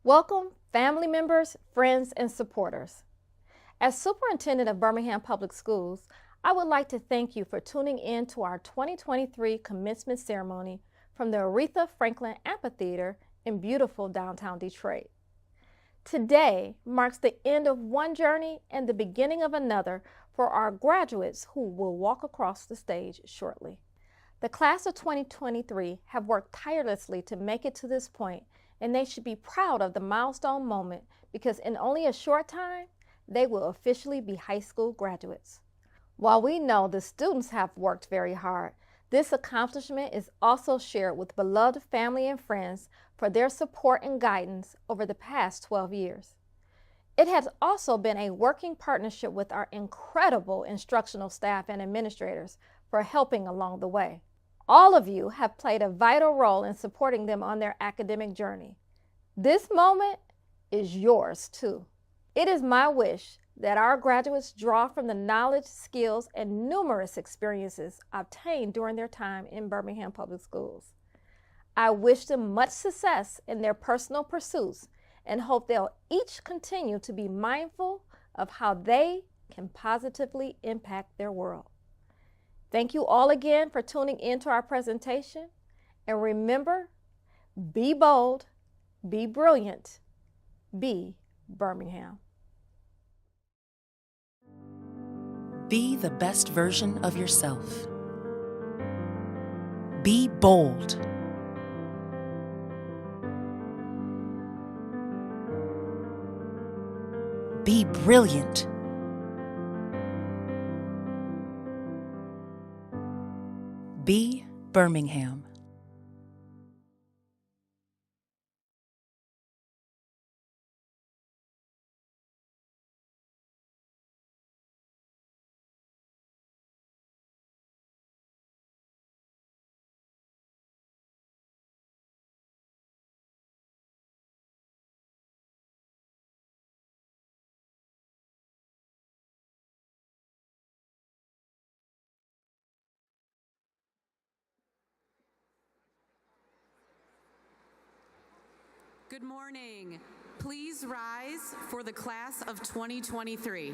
Welcome, family members, friends, and supporters. As Superintendent of Birmingham Public Schools, I would like to thank you for tuning in to our 2023 commencement ceremony from the Aretha Franklin Amphitheater in beautiful downtown Detroit. Today marks the end of one journey and the beginning of another for our graduates who will walk across the stage shortly. The class of 2023 have worked tirelessly to make it to this point, and they should be proud of the milestone moment because in only a short time, they will officially be high school graduates. While we know the students have worked very hard, this accomplishment is also shared with beloved family and friends for their support and guidance over the past 12 years. It has also been a working partnership with our incredible instructional staff and administrators for helping along the way. All of you have played a vital role in supporting them on their academic journey. This moment is yours too. It is my wish that our graduates draw from the knowledge, skills, and numerous experiences obtained during their time in Birmingham Public Schools. I wish them much success in their personal pursuits and hope they'll each continue to be mindful of how they can positively impact their world. Thank you all again for tuning in to our presentation. And remember, be bold, be brilliant, be Birmingham. Be the best version of yourself. Be bold. Be brilliant. Be Birmingham. Good morning. Please rise for the class of 2023.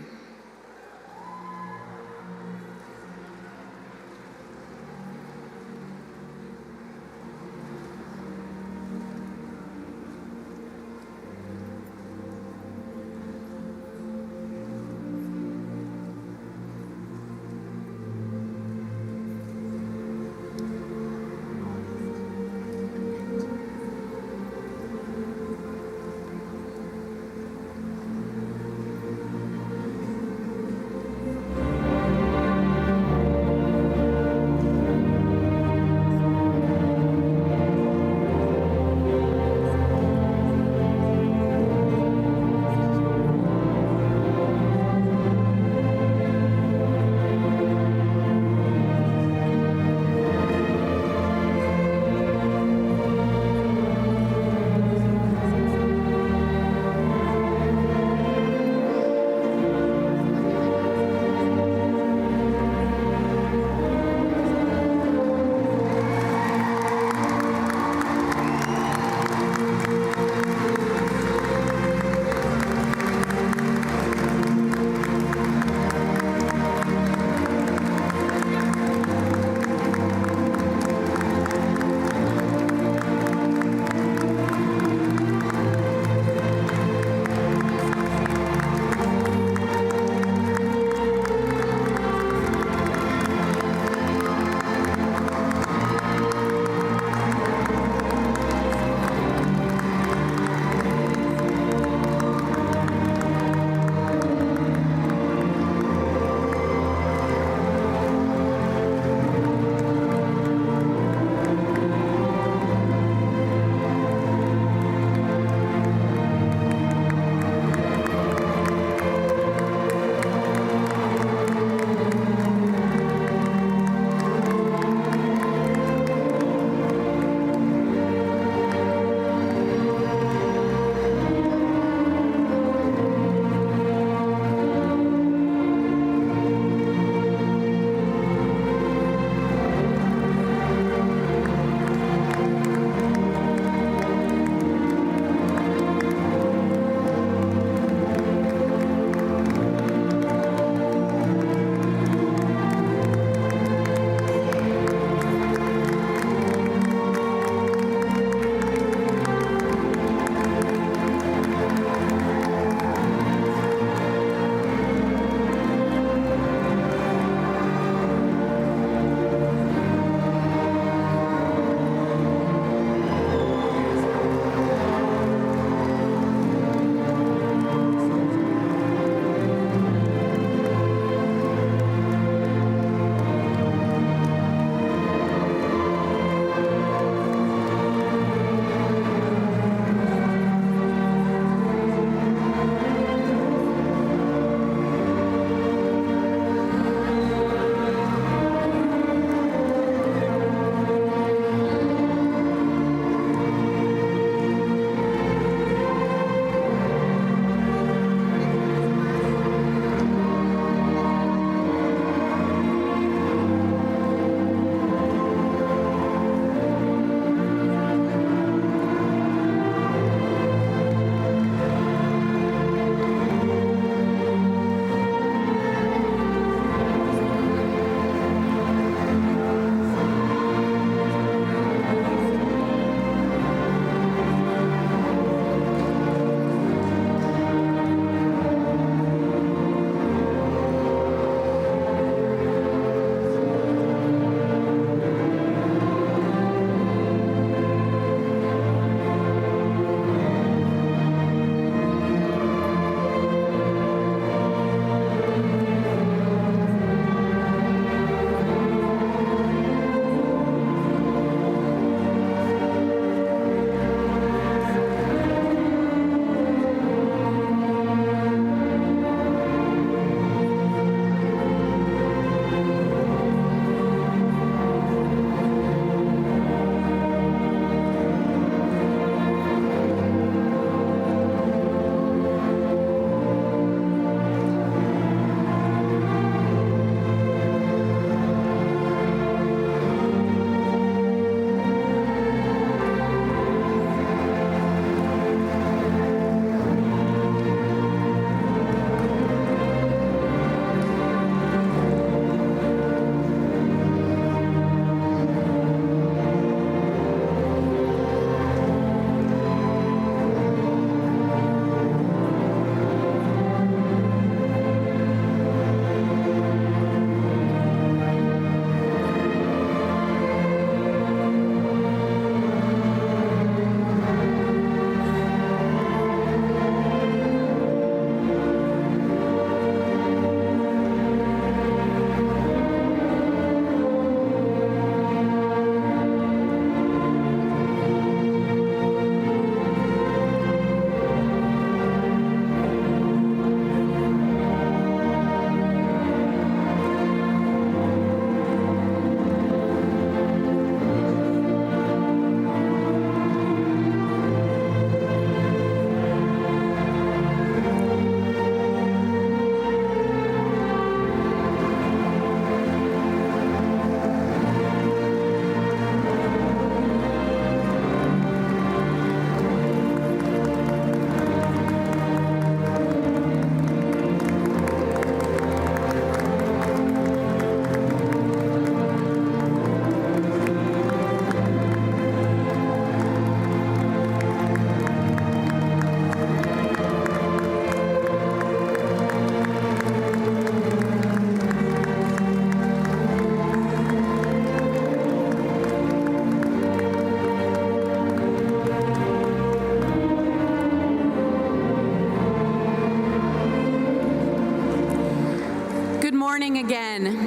morning again.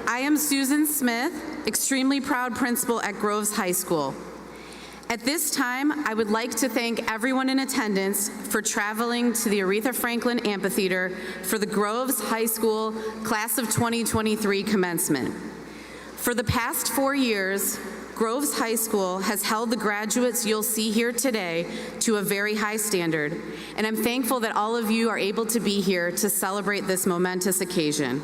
I am Susan Smith, extremely proud principal at Groves High School. At this time, I would like to thank everyone in attendance for traveling to the Aretha Franklin Amphitheater for the Groves High School Class of 2023 commencement. For the past 4 years, Groves High School has held the graduates you'll see here today to a very high standard, and I'm thankful that all of you are able to be here to celebrate this momentous occasion.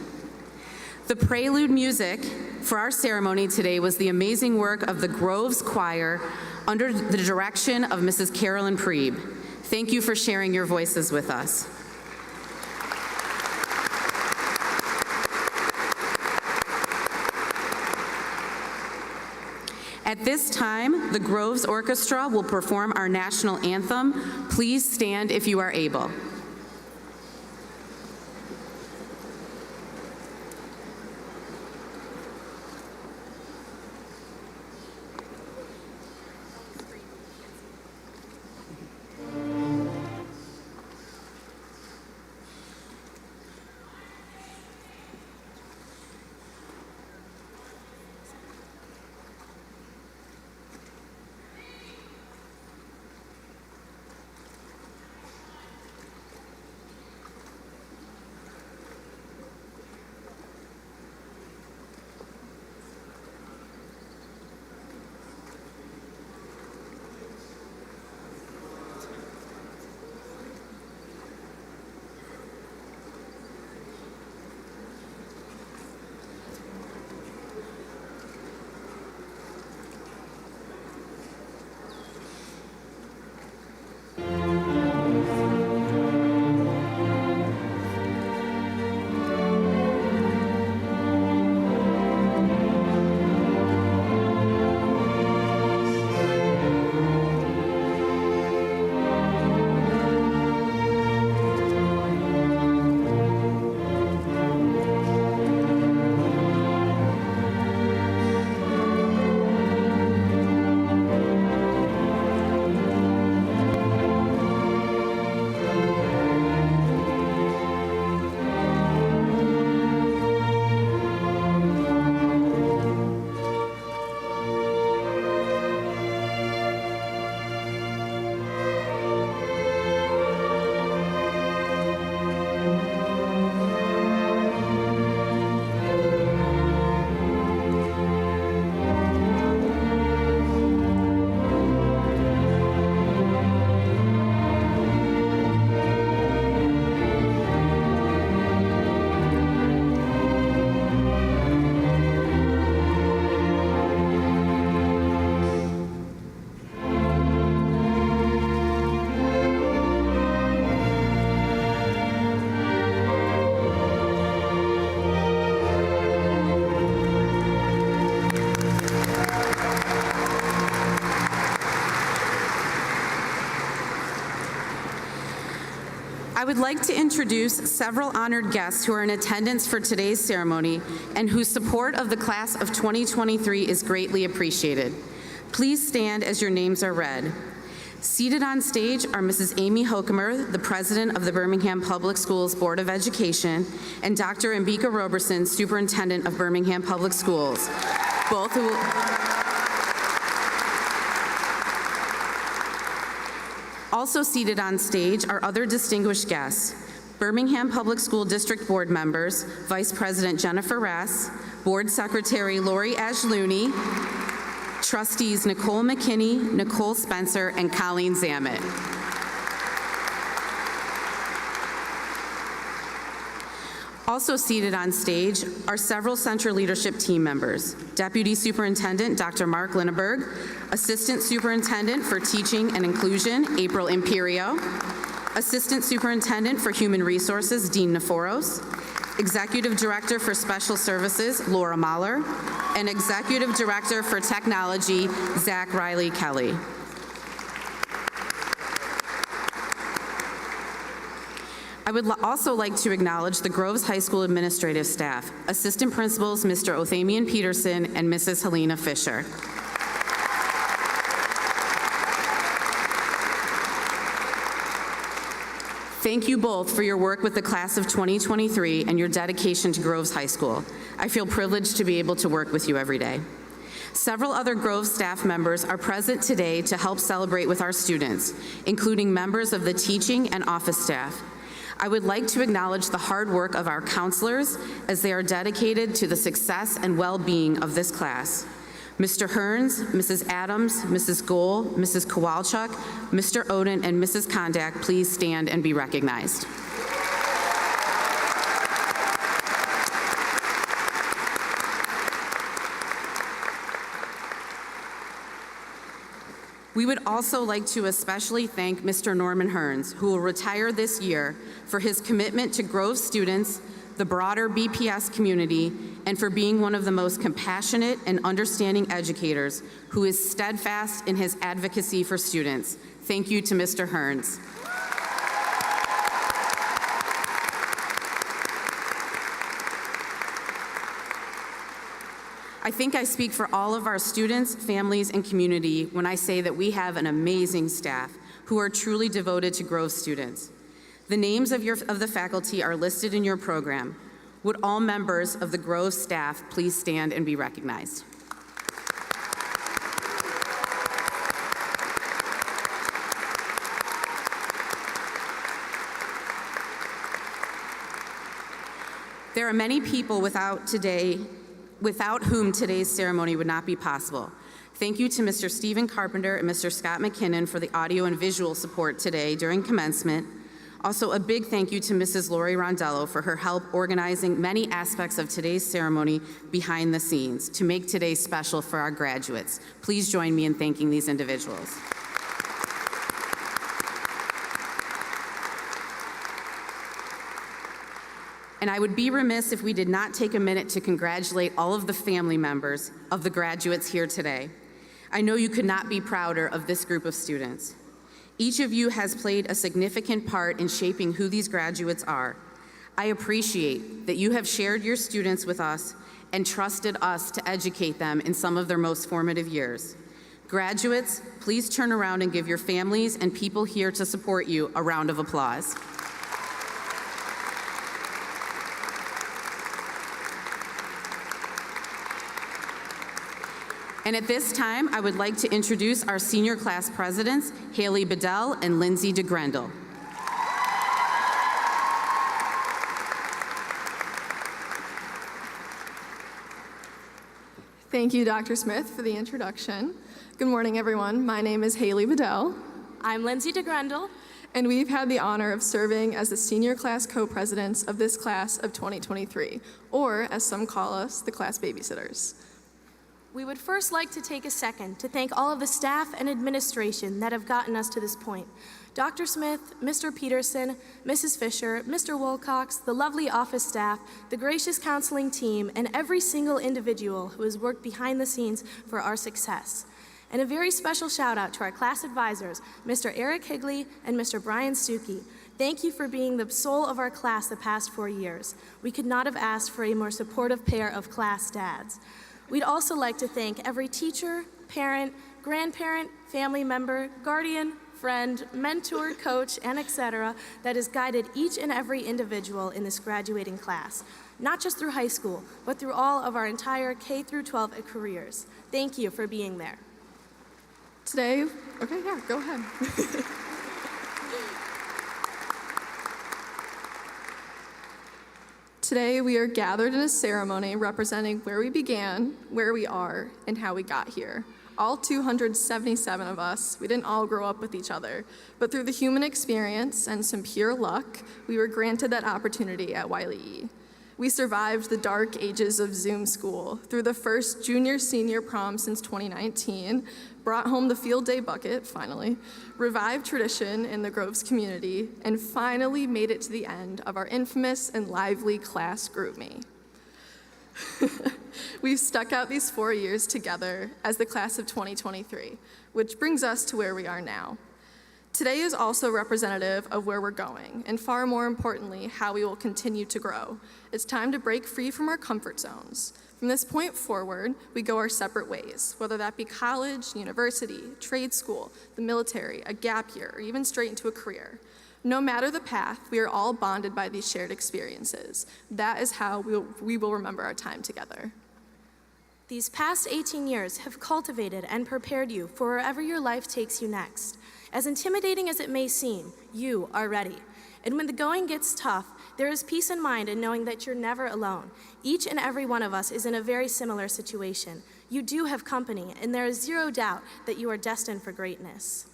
The prelude music for our ceremony today was the amazing work of the Groves Choir under the direction of Mrs. Carolyn Preeb. Thank you for sharing your voices with us. At this time, the Groves Orchestra will perform our national anthem. Please stand if you are able. I would like to introduce several honored guests who are in attendance for today's ceremony and whose support of the class of 2023 is greatly appreciated. Please stand as your names are read. Seated on stage are Mrs. Amy Hokemer, the president of the Birmingham Public Schools Board of Education, and Dr. Ambika Roberson, superintendent of Birmingham Public Schools, both who Also seated on stage are other distinguished guests: Birmingham Public School District Board members, Vice President Jennifer Rass, Board Secretary Lori Ashlooney, Trustees Nicole McKinney, Nicole Spencer, and Colleen Zammit. Also seated on stage are several Central Leadership Team members: Deputy Superintendent Dr. Mark Linneberg, Assistant Superintendent for Teaching and Inclusion April Imperio, Assistant Superintendent for Human Resources Dean Neforos, Executive Director for Special Services Laura Mahler, and Executive Director for Technology Zach Riley Kelly. I would also like to acknowledge the Groves High School administrative staff, Assistant Principals Mr. Othamian Peterson and Mrs. Helena Fisher. Thank you both for your work with the class of 2023 and your dedication to Groves High School. I feel privileged to be able to work with you every day. Several other Groves staff members are present today to help celebrate with our students, including members of the teaching and office staff. I would like to acknowledge the hard work of our counselors as they are dedicated to the success and well-being of this class. Mr. Hearns, Mrs. Adams, Mrs. Gohl, Mrs. Kowalchuk, Mr. Oden, and Mrs. Kondak, please stand and be recognized. We would also like to especially thank Mr. Norman Hearns, who will retire this year, for his commitment to Groves students, the broader BPS community, and for being one of the most compassionate and understanding educators who is steadfast in his advocacy for students. Thank you to Mr. Hearns. I think I speak for all of our students, families, and community when I say that we have an amazing staff who are truly devoted to Groves students. The names of the faculty are listed in your program. Would all members of the Groves staff please stand and be recognized? There are many people without whom today's ceremony would not be possible. Thank you to Mr. Stephen Carpenter and Mr. Scott McKinnon for the audio and visual support today during commencement. Also, a big thank you to Mrs. Lori Rondello for her help organizing many aspects of today's ceremony behind the scenes to make today special for our graduates. Please join me in thanking these individuals. And I would be remiss if we did not take a minute to congratulate all of the family members of the graduates here today. I know you could not be prouder of this group of students. Each of you has played a significant part in shaping who these graduates are. I appreciate that you have shared your students with us and trusted us to educate them in some of their most formative years. Graduates, please turn around and give your families and people here to support you a round of applause. And at this time, I would like to introduce our senior class presidents, Haley Bedell and Lindsay DeGrendel. Thank you, Dr. Smith, for the introduction. Good morning, everyone. My name is Haley Bedell. I'm Lindsay DeGrendel. And we've had the honor of serving as the senior class co-presidents of this class of 2023, or as some call us, the class babysitters. We would first like to take a second to thank all of the staff and administration that have gotten us to this point. Dr. Smith, Mr. Peterson, Mrs. Fisher, Mr. Wilcox, the lovely office staff, the gracious counseling team, and every single individual who has worked behind the scenes for our success. And a very special shout out to our class advisors, Mr. Eric Higley and Mr. Brian Stuckey. Thank you for being the soul of our class the past 4 years. We could not have asked for a more supportive pair of class dads. We'd also like to thank every teacher, parent, grandparent, family member, guardian, friend, mentor, coach, and etc. that has guided each and every individual in this graduating class, not just through high school, but through all of our entire K through 12 careers. Thank you for being there. Today, okay, yeah, go ahead. Today, we are gathered in a ceremony representing where we began, where we are, and how we got here. All 277 of us, we didn't all grow up with each other, but through the human experience and some pure luck, we were granted that opportunity at Wylie. We survived the dark ages of Zoom school through the first junior-senior prom since 2019, brought home the field day bucket, finally, revived tradition in the Groves community, and finally made it to the end of our infamous and lively class GroupMe. We've stuck out these 4 years together as the class of 2023, which brings us to where we are now. Today is also representative of where we're going, and far more importantly, how we will continue to grow. It's time to break free from our comfort zones. From this point forward, we go our separate ways, whether that be college, university, trade school, the military, a gap year, or even straight into a career. No matter the path, we are all bonded by these shared experiences. That is how we will remember our time together. These past 18 years have cultivated and prepared you for wherever your life takes you next. As intimidating as it may seem, you are ready. And when the going gets tough, there is peace in mind in knowing that you're never alone. Each and every one of us is in a very similar situation. You do have company, and there is zero doubt that you are destined for greatness.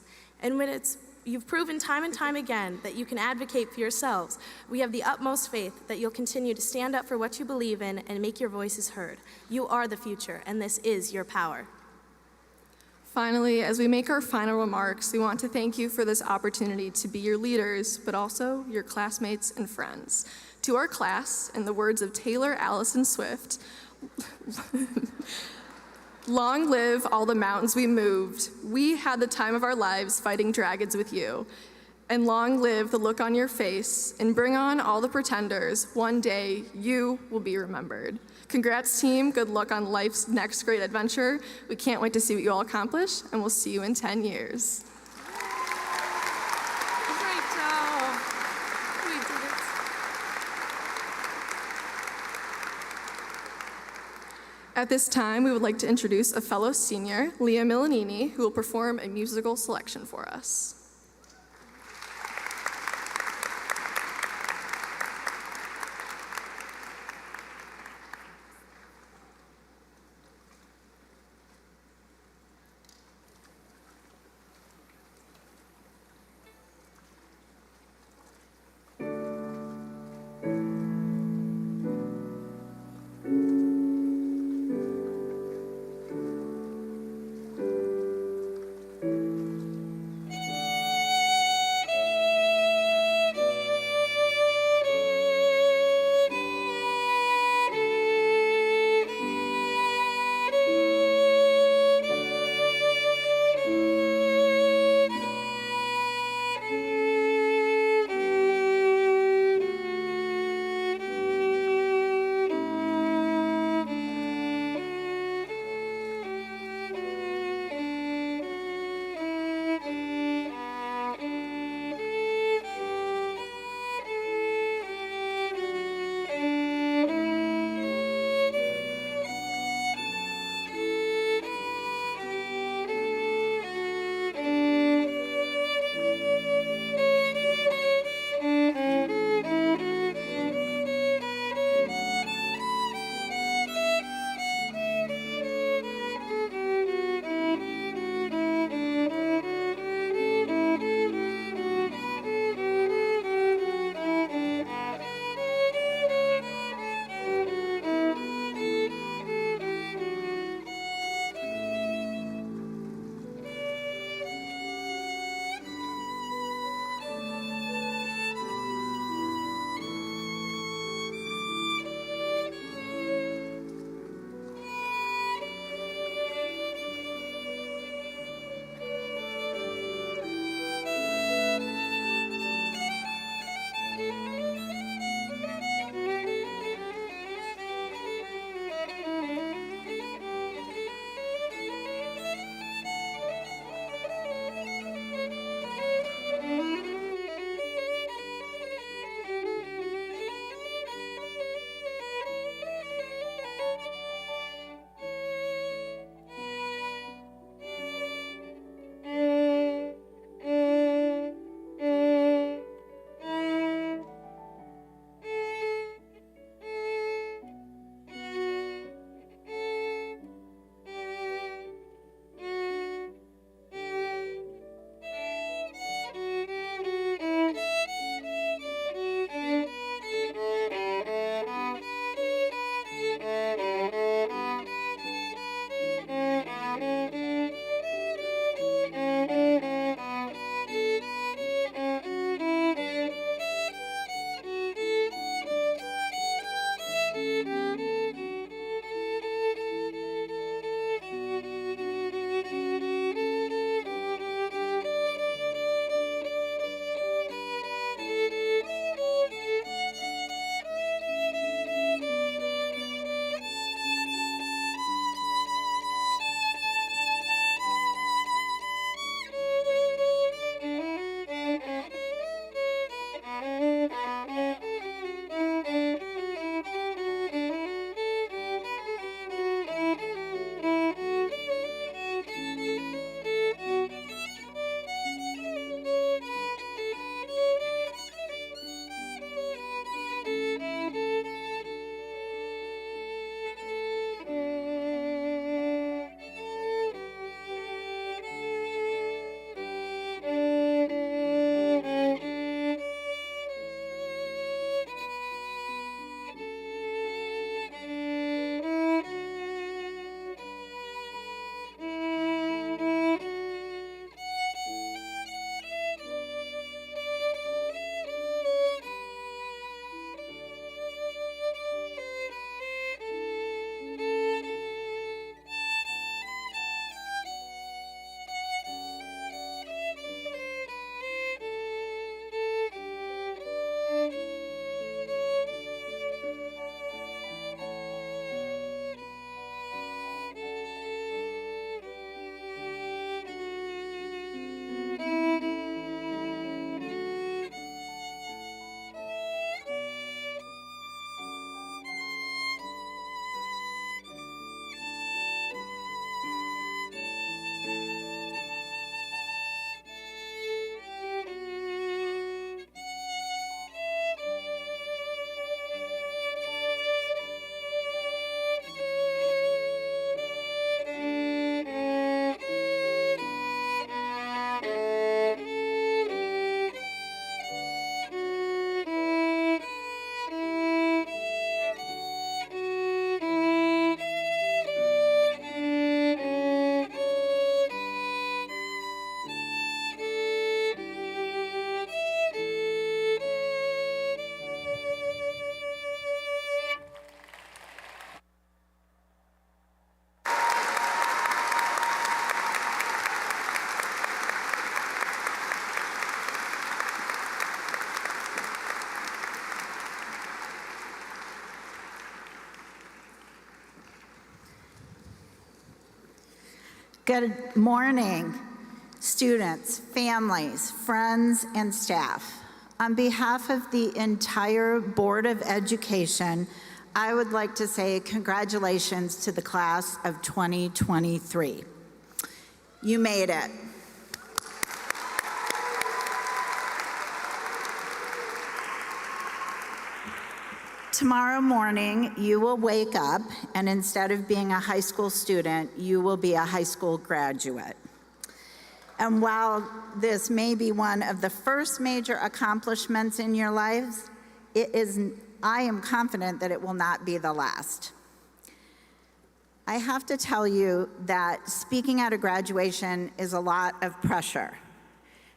And when you've proven time and time again that you can advocate for yourselves, we have the utmost faith that you'll continue to stand up for what you believe in and make your voices heard. You are the future, and this is your power. Finally, as we make our final remarks, we want to thank you for this opportunity to be your leaders, but also your classmates and friends. To our class, in the words of Taylor Allison Swift, long live all the mountains we moved. We had the time of our lives fighting dragons with you. And long live the look on your face, and bring on all the pretenders. One day, you will be remembered. Congrats, team. Good luck on life's next great adventure. We can't wait to see what you all accomplish, and we'll see you in 10 years. Great job. We did it. At this time, we would like to introduce a fellow senior, Leah Milanini, who will perform a musical selection for us. Good morning, students, families, friends, and staff. On behalf of the entire Board of Education, I would like to say congratulations to the class of 2023. You made it. Tomorrow morning, you will wake up, and instead of being a high school student, you will be a high school graduate. And while this may be one of the first major accomplishments in your lives, I am confident that it will not be the last. I have to tell you that speaking at a graduation is a lot of pressure.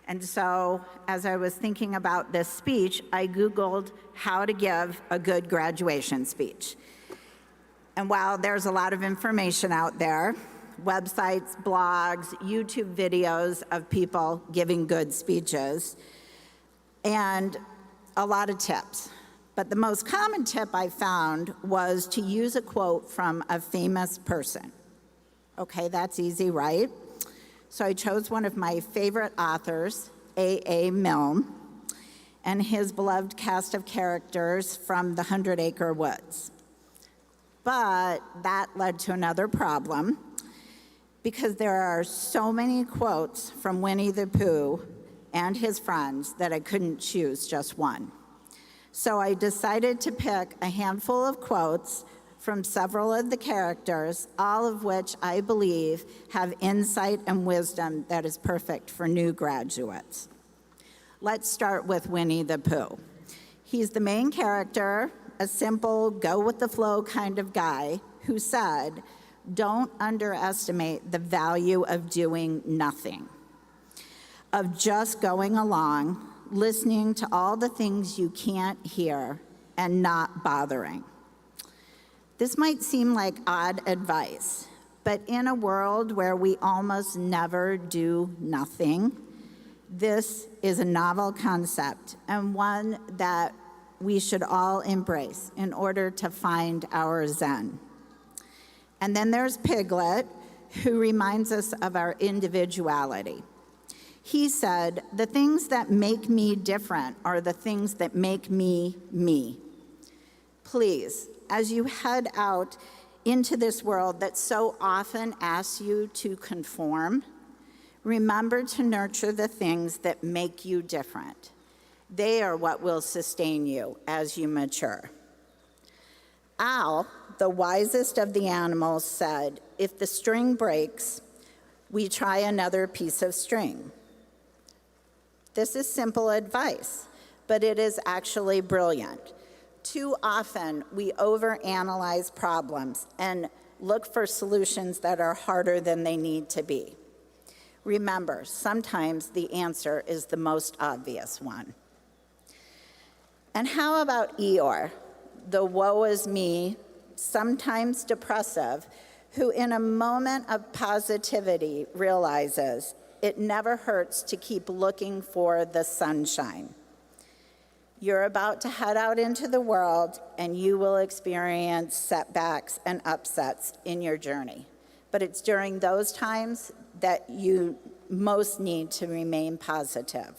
And so, as I was thinking about this speech, I Googled how to give a good graduation speech. And while there's a lot of information out there, websites, blogs, YouTube videos of people giving good speeches, and a lot of tips. But the most common tip I found was to use a quote from a famous person. Okay, that's easy, right? So I chose one of my favorite authors, A.A. Milne, and his beloved cast of characters from The 100-Acre Woods. But that led to another problem, because there are so many quotes from Winnie the Pooh and his friends that I couldn't choose just one. So I decided to pick a handful of quotes from several of the characters, all of which I believe have insight and wisdom that is perfect for new graduates. Let's start with Winnie the Pooh. He's the main character, a simple, go-with-the-flow kind of guy who said, "Don't underestimate the value of doing nothing, of just going along, listening to all the things you can't hear, and not bothering." This might seem like odd advice, but in a world where we almost never do nothing, this is a novel concept and one that we should all embrace in order to find our Zen. And then there's Piglet, who reminds us of our individuality. He said, "The things that make me different are the things that make me me." Please, as you head out into this world that so often asks you to conform, remember to nurture the things that make you different. They are what will sustain you as you mature. Owl, the wisest of the animals, said, "If the string breaks, we try another piece of string." This is simple advice, but it is actually brilliant. Too often, we overanalyze problems and look for solutions that are harder than they need to be. Remember, sometimes the answer is the most obvious one. And how about Eeyore, the woe is me, sometimes depressive, who in a moment of positivity realizes it never hurts to keep looking for the sunshine. You're about to head out into the world, and you will experience setbacks and upsets in your journey. But it's during those times that you most need to remain positive.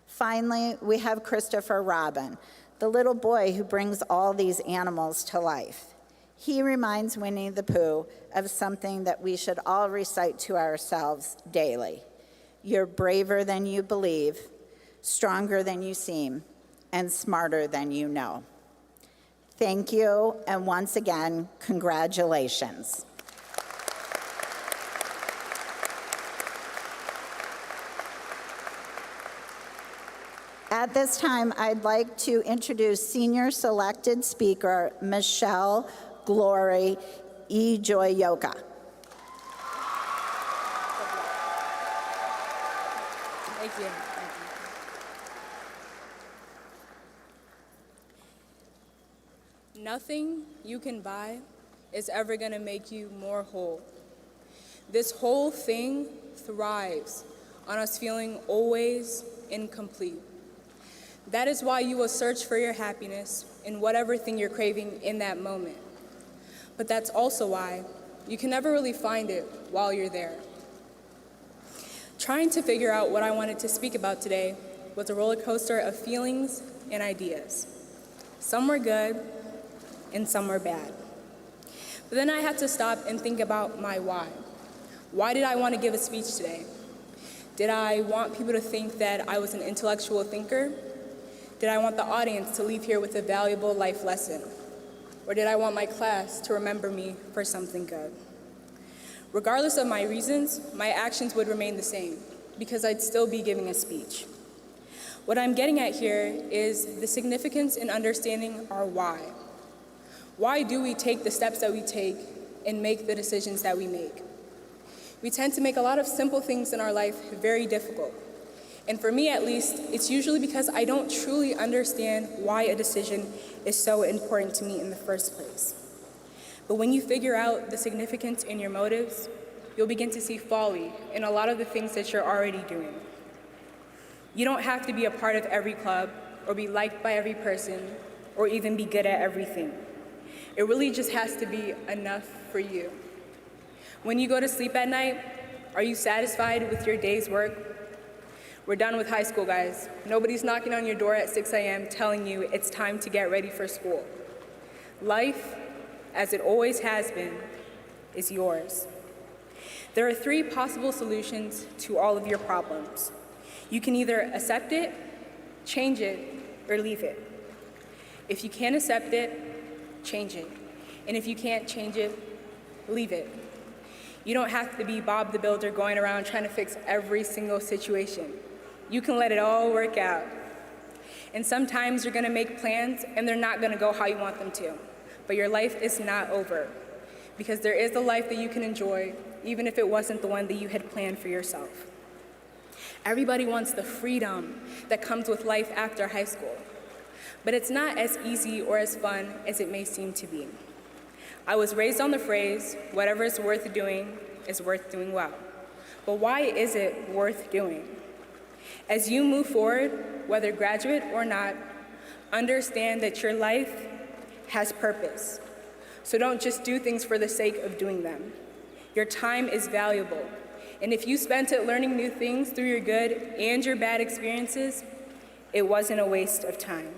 Finally, we have Christopher Robin, the little boy who brings all these animals to life. He reminds Winnie the Pooh of something that we should all recite to ourselves daily. You're braver than you believe, stronger than you seem, and smarter than you know. Thank you, and once again, congratulations. At this time, I'd like to introduce senior selected speaker, Michelle Glory Ijoyoka. Thank you. Nothing you can buy is ever going to make you more whole. This whole thing thrives on us feeling always incomplete. That is why you will search for your happiness in whatever thing you're craving in that moment. But that's also why you can never really find it while you're there. Trying to figure out what I wanted to speak about today was a roller coaster of feelings and ideas. Some were good and some were bad. But then I had to stop and think about my why. Why did I want to give a speech today? Did I want people to think that I was an intellectual thinker? Did I want the audience to leave here with a valuable life lesson? Or did I want my class to remember me for something good? Regardless of my reasons, my actions would remain the same because I'd still be giving a speech. What I'm getting at here is the significance in understanding our why. Why do we take the steps that we take and make the decisions that we make? We tend to make a lot of simple things in our life very difficult. And for me, at least, it's usually because I don't truly understand why a decision is so important to me in the first place. But when you figure out the significance in your motives, you'll begin to see folly in a lot of the things that you're already doing. You don't have to be a part of every club or be liked by every person or even be good at everything. It really just has to be enough for you. When you go to sleep at night, are you satisfied with your day's work? We're done with high school, guys. Nobody's knocking on your door at 6 a.m. telling you it's time to get ready for school. Life, as it always has been, is yours. There are 3 possible solutions to all of your problems. You can either accept it, change it, or leave it. If you can't accept it, change it. And if you can't change it, leave it. You don't have to be Bob the Builder going around trying to fix every single situation. You can let it all work out. And sometimes you're gonna make plans and they're not gonna go how you want them to. But your life is not over, because there is a life that you can enjoy, even if it wasn't the one that you had planned for yourself. Everybody wants the freedom that comes with life after high school, but it's not as easy or as fun as it may seem to be. I was raised on the phrase, whatever is worth doing is worth doing well. But why is it worth doing? As you move forward, whether graduate or not, understand that your life has purpose. So don't just do things for the sake of doing them. Your time is valuable. And if you spent it learning new things through your good and your bad experiences, it wasn't a waste of time.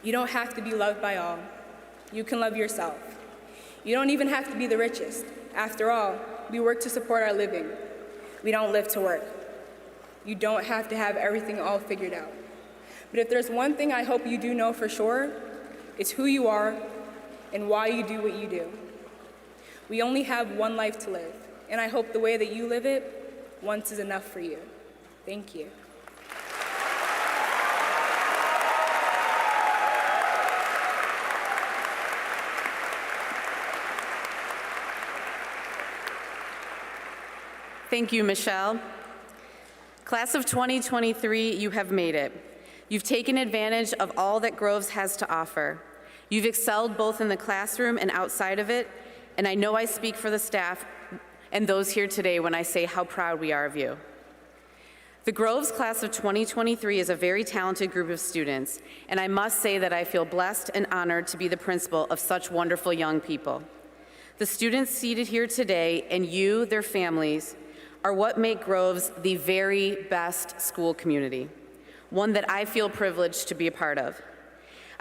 You don't have to be loved by all. You can love yourself. You don't even have to be the richest. After all, we work to support our living. We don't live to work. You don't have to have everything all figured out. But if there's one thing I hope you do know for sure, it's who you are and why you do what you do. We only have one life to live, and I hope the way that you live it once is enough for you. Thank you. Thank you, Michelle. Class of 2023, you have made it. You've taken advantage of all that Groves has to offer. You've excelled both in the classroom and outside of it, and I know I speak for the staff and those here today when I say how proud we are of you. The Groves class of 2023 is a very talented group of students, and I must say that I feel blessed and honored to be the principal of such wonderful young people. The students seated here today, and you, their families, are what make Groves the very best school community, one that I feel privileged to be a part of.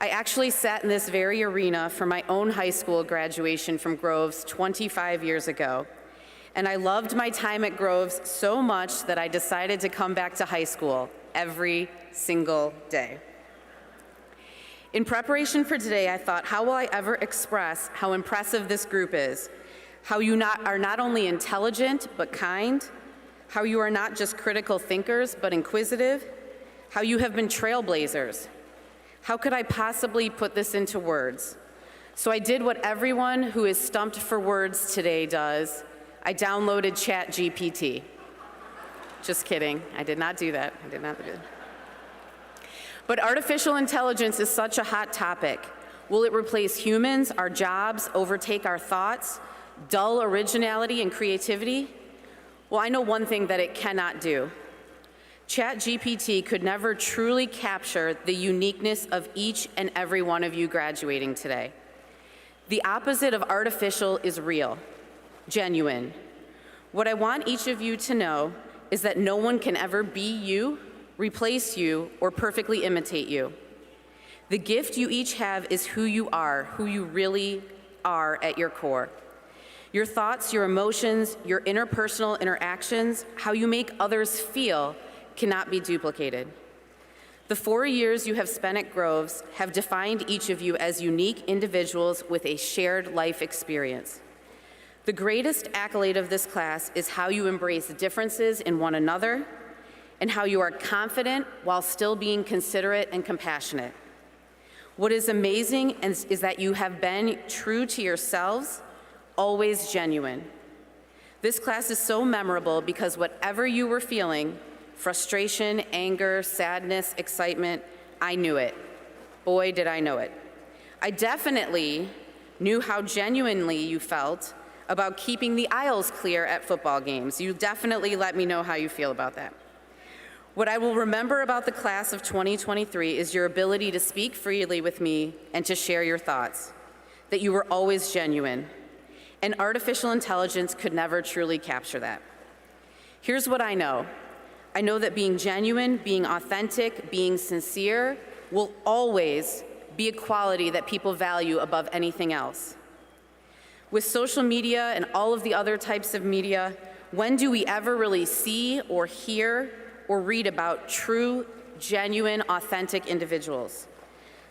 I actually sat in this very arena for my own high school graduation from Groves 25 years ago, and I loved my time at Groves so much that I decided to come back to high school every single day. In preparation for today, I thought, how will I ever express how impressive this group is? How you are not only intelligent, but kind. How you are not just critical thinkers, but inquisitive. How you have been trailblazers. How could I possibly put this into words? So I did what everyone who is stumped for words today does. I downloaded ChatGPT. Just kidding, I did not do that. I did not do that. But artificial intelligence is such a hot topic. Will it replace humans, our jobs, overtake our thoughts, dull originality and creativity? Well, I know one thing that it cannot do. ChatGPT could never truly capture the uniqueness of each and every one of you graduating today. The opposite of artificial is real. genuine. What I want each of you to know is that no one can ever be you, replace you, or perfectly imitate you. The gift you each have is who you really are at your core. Your thoughts, your emotions, your interpersonal interactions, how you make others feel cannot be duplicated. The 4 years you have spent at Groves have defined each of you as unique individuals with a shared life experience. The greatest accolade of this class is how you embrace differences in one another and how you are confident while still being considerate and compassionate. What is amazing is that you have been true to yourselves, always genuine. This class is so memorable because whatever you were feeling, frustration, anger, sadness, excitement, I knew it. Boy, did I know it. I definitely knew how genuinely you felt about keeping the aisles clear at football games. You definitely let me know how you feel about that. What I will remember about the class of 2023 is your ability to speak freely with me and to share your thoughts, that you were always genuine, and artificial intelligence could never truly capture that. Here's what I know. I know that being genuine, being authentic, being sincere will always be a quality that people value above anything else. With social media and all of the other types of media, when do we ever really see or hear or read about true, genuine, authentic individuals?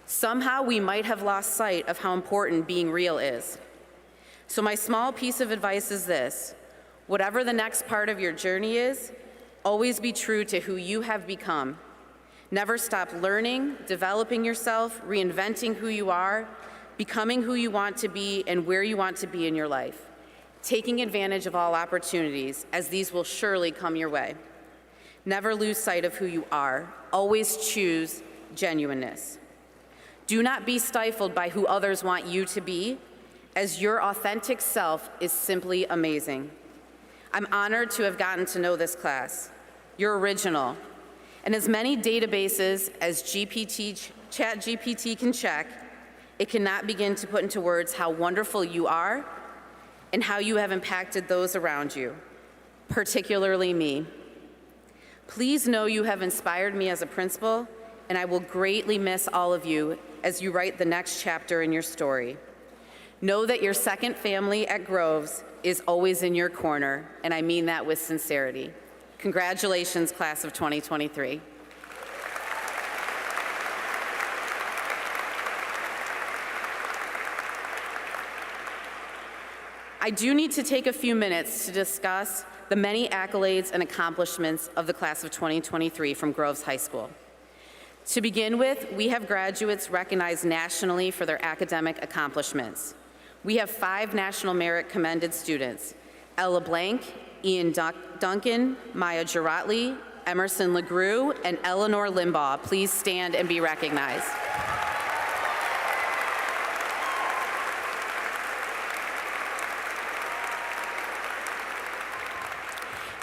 Somehow we might have lost sight of how important being real is. So my small piece of advice is this: whatever the next part of your journey is, always be true to who you have become. Never stop learning, developing yourself, reinventing who you are, becoming who you want to be and where you want to be in your life, taking advantage of all opportunities, as these will surely come your way. Never lose sight of who you are. Always choose genuineness. Do not be stifled by who others want you to be, as your authentic self is simply amazing. I'm honored to have gotten to know this class. You're original, and as many databases as ChatGPT can check, it cannot begin to put into words how wonderful you are and how you have impacted those around you, particularly me. Please know you have inspired me as a principal, and I will greatly miss all of you as you write the next chapter in your story. Know that your second family at Groves is always in your corner, and I mean that with sincerity. Congratulations, class of 2023. I do need to take a few minutes to discuss the many accolades and accomplishments of the class of 2023 from Groves High School. To begin with, we have graduates recognized nationally for their academic accomplishments. We have 5 National Merit Commended students: Ella Blank, Ian Duncan, Maya Giratli, Emerson LeGrew, and Eleanor Limbaugh. Please stand and be recognized.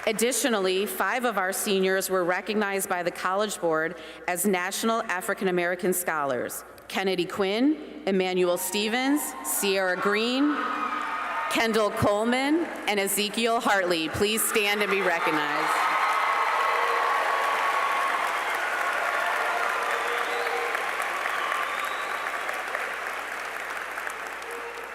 Additionally, 5 of our seniors were recognized by the College Board as National African American Scholars: Kennedy Quinn, Emmanuel Stevens, Sierra Green, Kendall Coleman, and Ezekiel Hartley. Please stand and be recognized.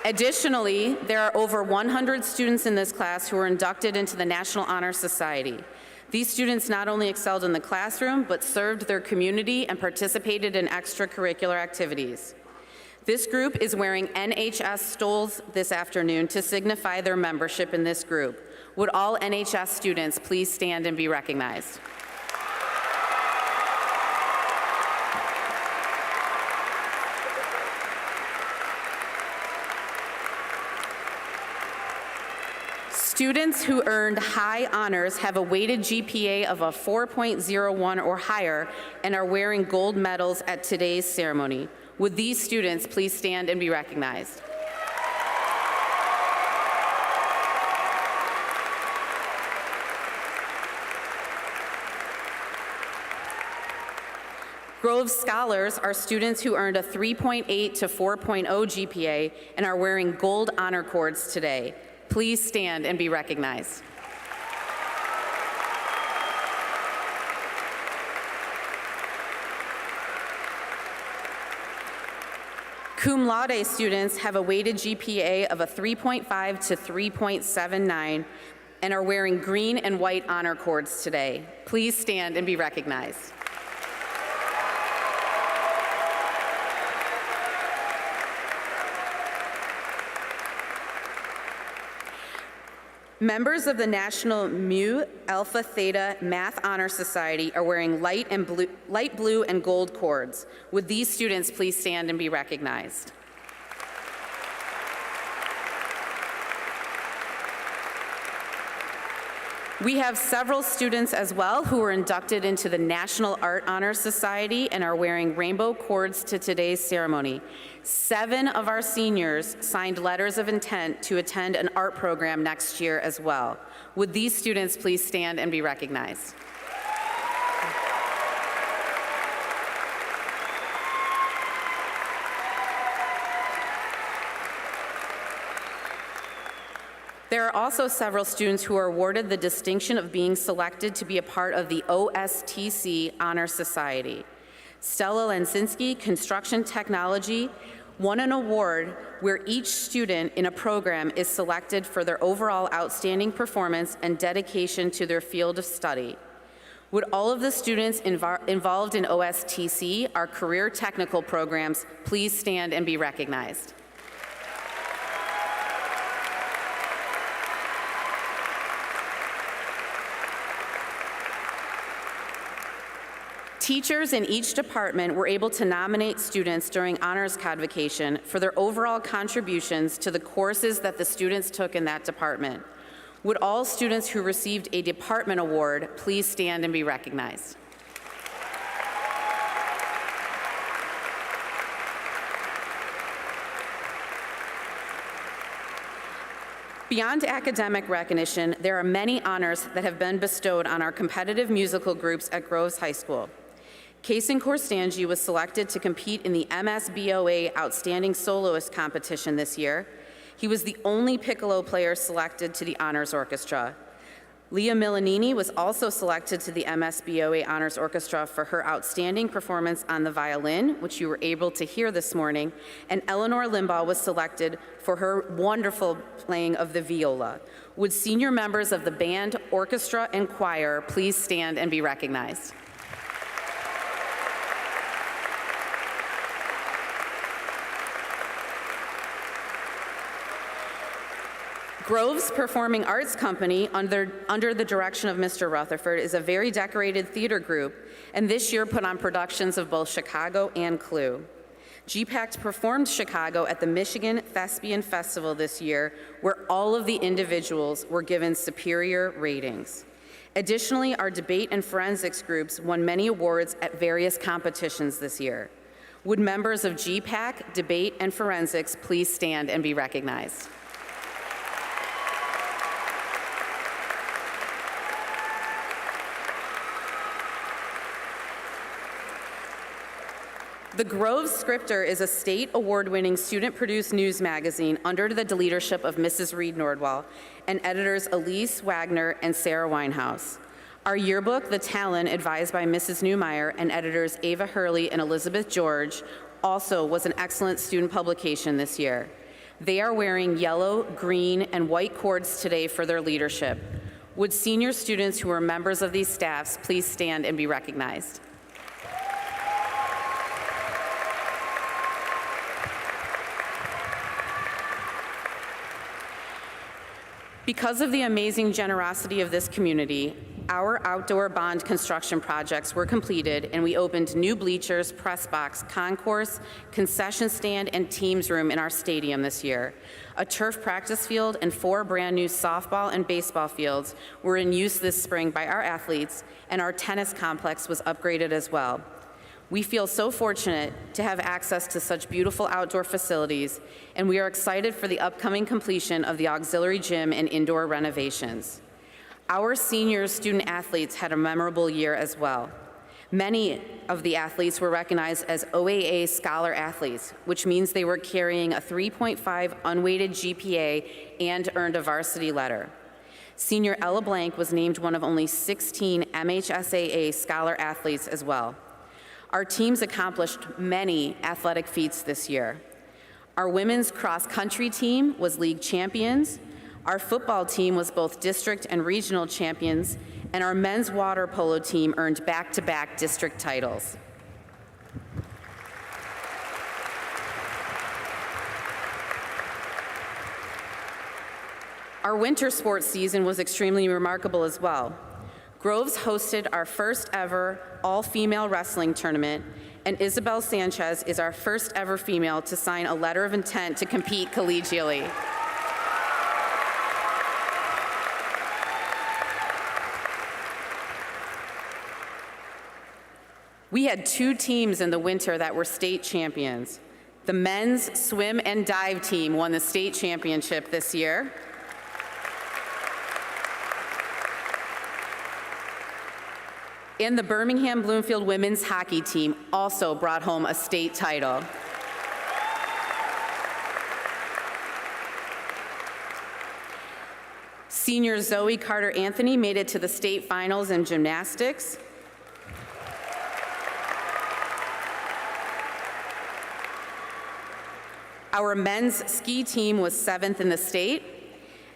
Additionally, there are over 100 students in this class who are inducted into the National Honor Society. These students not only excelled in the classroom, but served their community and participated in extracurricular activities. This group is wearing NHS stoles this afternoon to signify their membership in this group. Would all NHS students please stand and be recognized? Students who earned high honors have a weighted GPA of a 4.01 or higher and are wearing gold medals at today's ceremony. Would these students please stand and be recognized? Groves Scholars are students who earned a 3.8 to 4.0 GPA and are wearing gold honor cords today. Please stand and be recognized. Cum laude students have a weighted GPA of a 3.5 to 3.79 and are wearing green and white honor cords today. Please stand and be recognized. Members of the National Mu Alpha Theta Math Honor Society are wearing light blue and gold cords. Would these students please stand and be recognized? We have several students as well who were inducted into the National Art Honor Society and are wearing rainbow cords to today's ceremony. 7 of our seniors signed letters of intent to attend an art program next year as well. Would these students please stand and be recognized? There are also several students who are awarded the distinction of being selected to be a part of the OSTC Honor Society. Stella Lensinski, Construction Technology, won an award where each student in a program is selected for their overall outstanding performance and dedication to their field of study. Would all of the students involved in OSTC, our career technical programs, please stand and be recognized? Teachers in each department were able to nominate students during honors convocation for their overall contributions to the courses that the students took in that department. Would all students who received a department award please stand and be recognized? Beyond academic recognition, there are many honors that have been bestowed on our competitive musical groups at Groves High School. Kason Korstanji was selected to compete in the MSBOA Outstanding Soloist competition this year. He was the only piccolo player selected to the Honors Orchestra. Leah Milanini was also selected to the MSBOA Honors Orchestra for her outstanding performance on the violin, which you were able to hear this morning, and Eleanor Limbaugh was selected for her wonderful playing of the viola. Would senior members of the band, orchestra, and choir please stand and be recognized? Groves Performing Arts Company, under the direction of Mr. Rutherford, is a very decorated theater group, and this year put on productions of both Chicago and Clue. GPAC performed Chicago at the Michigan Thespian Festival this year, where all of the individuals were given superior ratings. Additionally, our debate and forensics groups won many awards at various competitions this year. Would members of GPAC, debate, and forensics please stand and be recognized? The Groves Scripter is a state award-winning student-produced news magazine under the leadership of Mrs. Reed Nordwall and editors Elise Wagner and Sarah Winehouse. Our yearbook, The Talon, advised by Mrs. Newmeyer and editors Ava Hurley and Elizabeth George, also was an excellent student publication this year. They are wearing yellow, green, and white cords today for their leadership. Would senior students who are members of these staffs please stand and be recognized? Because of the amazing generosity of this community, our outdoor bond construction projects were completed and we opened new bleachers, press box, concourse, concession stand, and teams room in our stadium this year. A turf practice field and 4 brand new softball and baseball fields were in use this spring by our athletes, and our tennis complex was upgraded as well. We feel so fortunate to have access to such beautiful outdoor facilities, and we are excited for the upcoming completion of the auxiliary gym and indoor renovations. Our senior student athletes had a memorable year as well. Many of the athletes were recognized as OAA Scholar Athletes, which means they were carrying a 3.5 unweighted GPA and earned a varsity letter. Senior Ella Blank was named one of only 16 MHSAA Scholar Athletes as well. Our teams accomplished many athletic feats this year. Our women's cross-country team was league champions. Our football team was both district and regional champions, and our men's water polo team earned back-to-back district titles. Our winter sports season was extremely remarkable as well. Groves hosted our first ever all-female wrestling tournament, and Isabel Sanchez is our first ever female to sign a letter of intent to compete collegiately. We had 2 teams in the winter that were state champions. The men's swim and dive team won the state championship this year. And the Birmingham Bloomfield women's hockey team also brought home a state title. Senior Zoe Carter Anthony made it to the state finals in gymnastics. Our men's ski team was 7th in the state,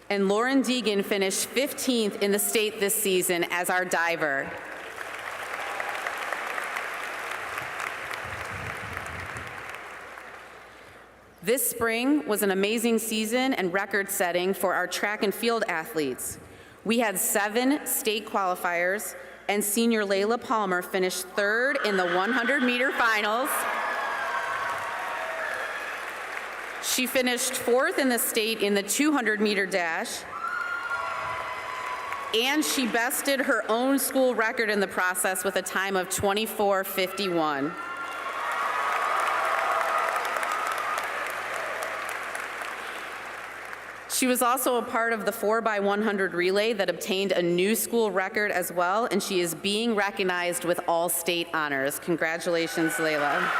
and Lauren Deegan finished 15th in the state this season as our diver. This spring was an amazing season and record-setting for our track and field athletes. We had 7 state qualifiers, and senior Layla Palmer finished 3rd in the 100-meter finals. She finished 4th in the state in the 200-meter dash, and she bested her own school record in the process with a time of 24:51. She was also a part of the 4x100 relay that obtained a new school record as well, and she is being recognized with all state honors. Congratulations, Layla.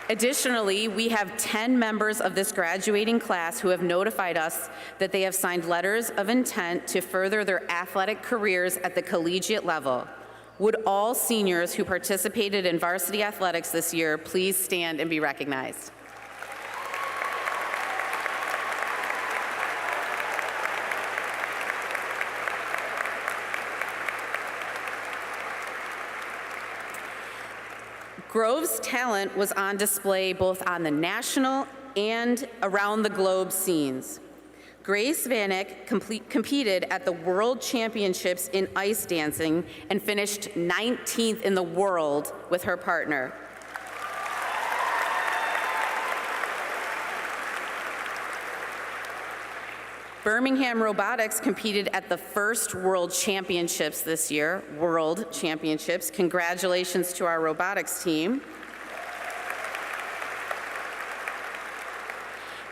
Additionally, we have 10 members of this graduating class who have notified us that they have signed letters of intent to further their athletic careers at the collegiate level. Would all seniors who participated in varsity athletics this year please stand and be recognized? Grove's talent was on display both on the national and around the globe scenes. Grace Vanek competed at the World Championships in ice dancing and finished 19th in the world with her partner. Birmingham Robotics competed at the first World Championships this year, World Championships. Congratulations to our robotics team.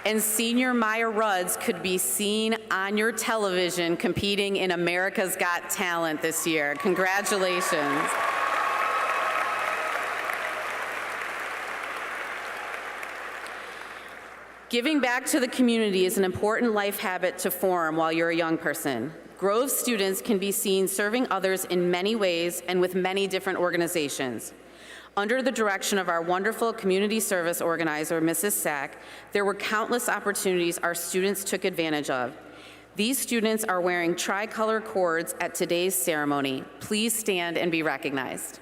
And senior Maya Rudds could be seen on your television competing in America's Got Talent this year. Congratulations. Giving back to the community is an important life habit to form while you're a young person. Grove students can be seen serving others in many ways and with many different organizations. Under the direction of our wonderful community service organizer, Mrs. Sack, there were countless opportunities our students took advantage of. These students are wearing tricolor cords at today's ceremony. Please stand and be recognized.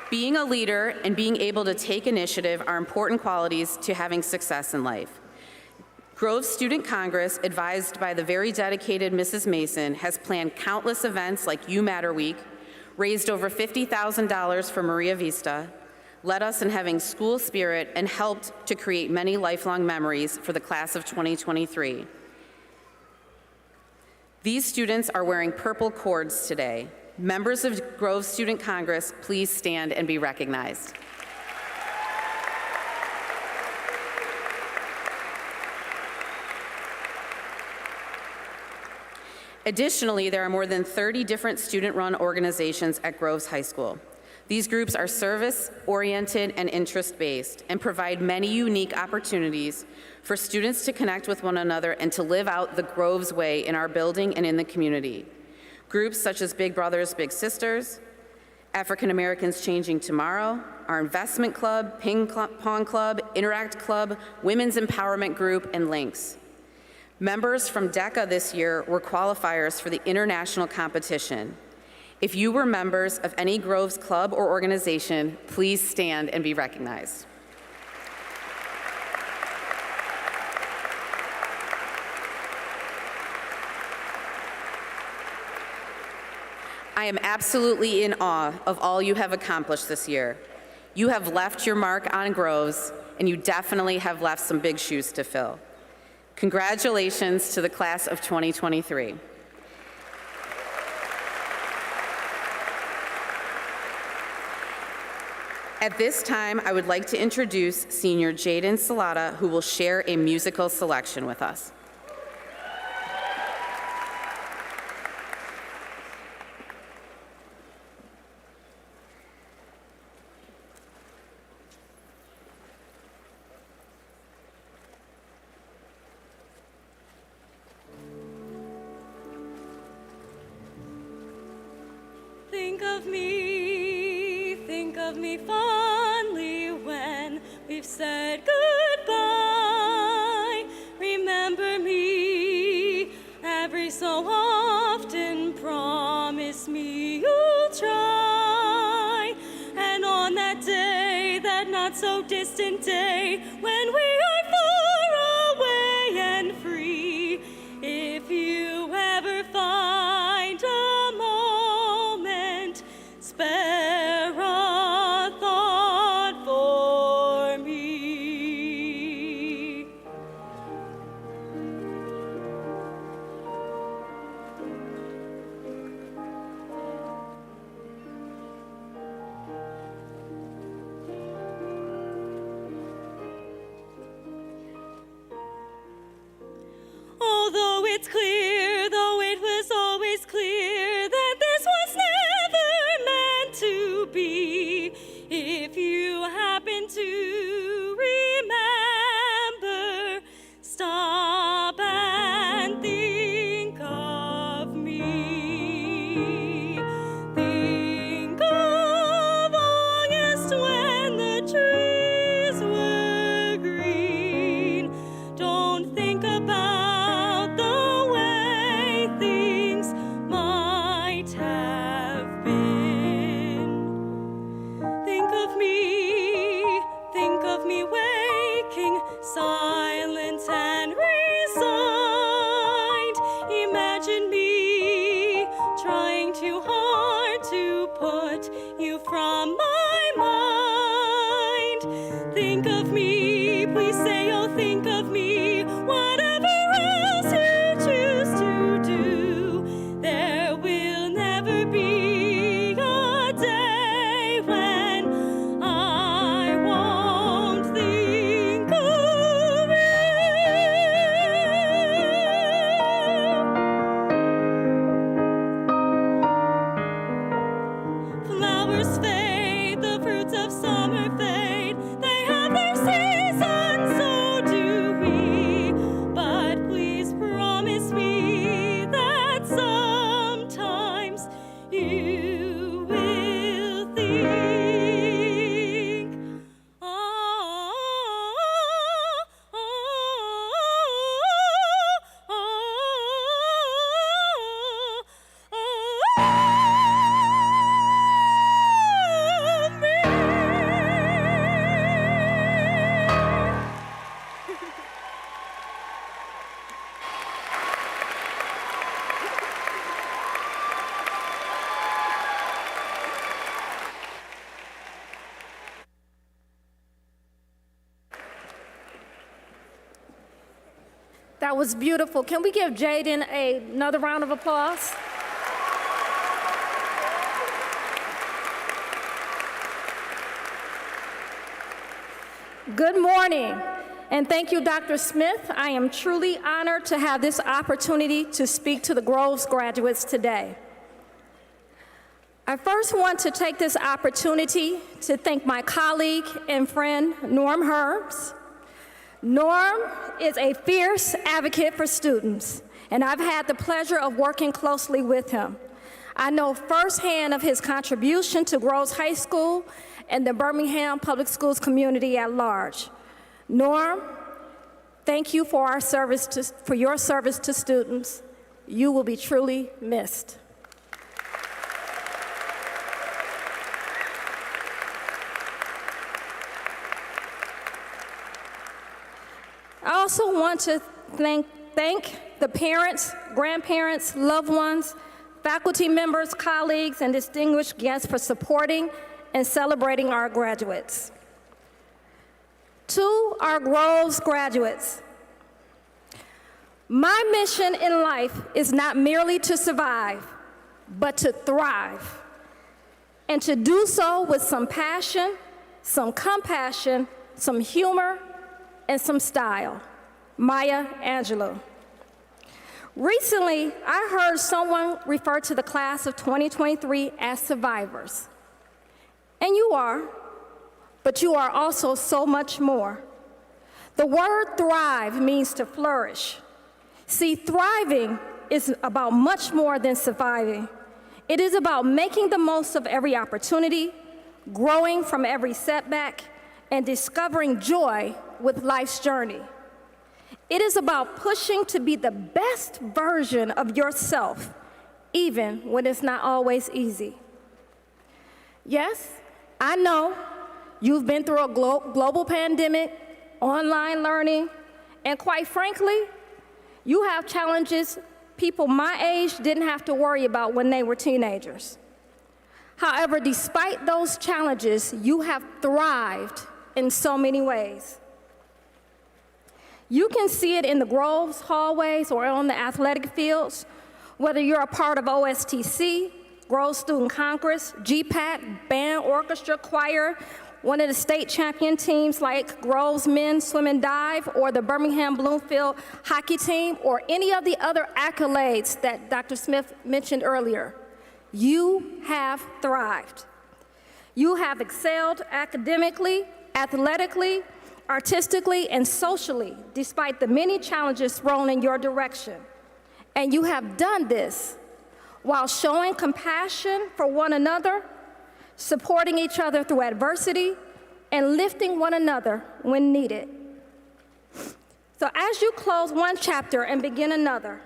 Being a leader and being able to take initiative are important qualities to having success in life. Grove Student Congress, advised by the very dedicated Mrs. Mason, has planned countless events like You Matter Week, raised over $50,000 for Maria Vista, led us in having school spirit, and helped to create many lifelong memories for the class of 2023. These students are wearing purple cords today. Members of Grove Student Congress, please stand and be recognized. Additionally, there are more than 30 different student-run organizations at Groves High School. These groups are service-oriented and interest-based and provide many unique opportunities for students to connect with one another and to live out the Groves way in our building and in the community. Groups such as Big Brothers Big Sisters, African Americans Changing Tomorrow, our Investment Club, Ping Pong Club, Interact Club, Women's Empowerment Group, and Links. Members from DECA this year were qualifiers for the international competition. If you were members of any Groves club or organization, please stand and be recognized. I am absolutely in awe of all you have accomplished this year. You have left your mark on Groves, and you definitely have left some big shoes to fill. Congratulations to the class of 2023. At this time, I would like to introduce Senior Jaden Salata, who will share a musical selection with us. Think of me fondly when we've said goodbye. Remember me every so often, promise me you'll try. And on that day, that not so distant day, when we are far away and free, if you ever find a moment, spare a thought for me. Although it's clear, though it was always clear that this was never meant to be, if you happen to remember, stop and think of me. Think of August when the trees were green. Don't think about the way things might have been. Think of me waking, silent and resigned. Imagine me trying too hard to put you from my mind. Think of me, please say you'll think of me, whatever else you choose to do. There will never be a day when I won't think of you. Flowers fade, the fruits of summer fade. They have their seasons, so do we. But please promise me that sometimes you will think. That was beautiful. Can we give Jaden another round of applause? Good morning, And thank you, Dr. Smith. I am truly honored to have this opportunity to speak to the Groves graduates today. I first want to take this opportunity to thank my colleague and friend, Norm Herbs. Norm is a fierce advocate for students, and I've had the pleasure of working closely with him. I know firsthand of his contribution to Groves High School and the Birmingham Public Schools community at large. Norm, thank you for your service to students. You will be truly missed. I also want to thank the parents, grandparents, loved ones, faculty members, colleagues, and distinguished guests for supporting and celebrating our graduates. To our Groves graduates, my mission in life is not merely to survive, but to thrive, and to do so with some passion, some compassion, some humor, and some style. Maya Angelou. Recently, I heard someone refer to the class of 2023 as survivors. And you are, but you are also so much more. The word thrive means to flourish. See, thriving is about much more than surviving. It is about making the most of every opportunity, growing from every setback, and discovering joy with life's journey. It is about pushing to be the best version of yourself, even when it's not always easy. Yes, I know you've been through a global pandemic, online learning, and quite frankly, you have challenges people my age didn't have to worry about when they were teenagers. However, despite those challenges, you have thrived in so many ways. You can see it in the Groves hallways or on the athletic fields, whether you're a part of OSTC, Groves Student Congress, GPAC, band, orchestra, choir, one of the state champion teams like Groves Men's Swim and Dive, or the Birmingham Bloomfield hockey team, or any of the other accolades that Dr. Smith mentioned earlier. You have thrived. You have excelled academically, athletically, artistically, and socially, despite the many challenges thrown in your direction. And you have done this while showing compassion for one another, supporting each other through adversity, and lifting one another when needed. So as you close one chapter and begin another,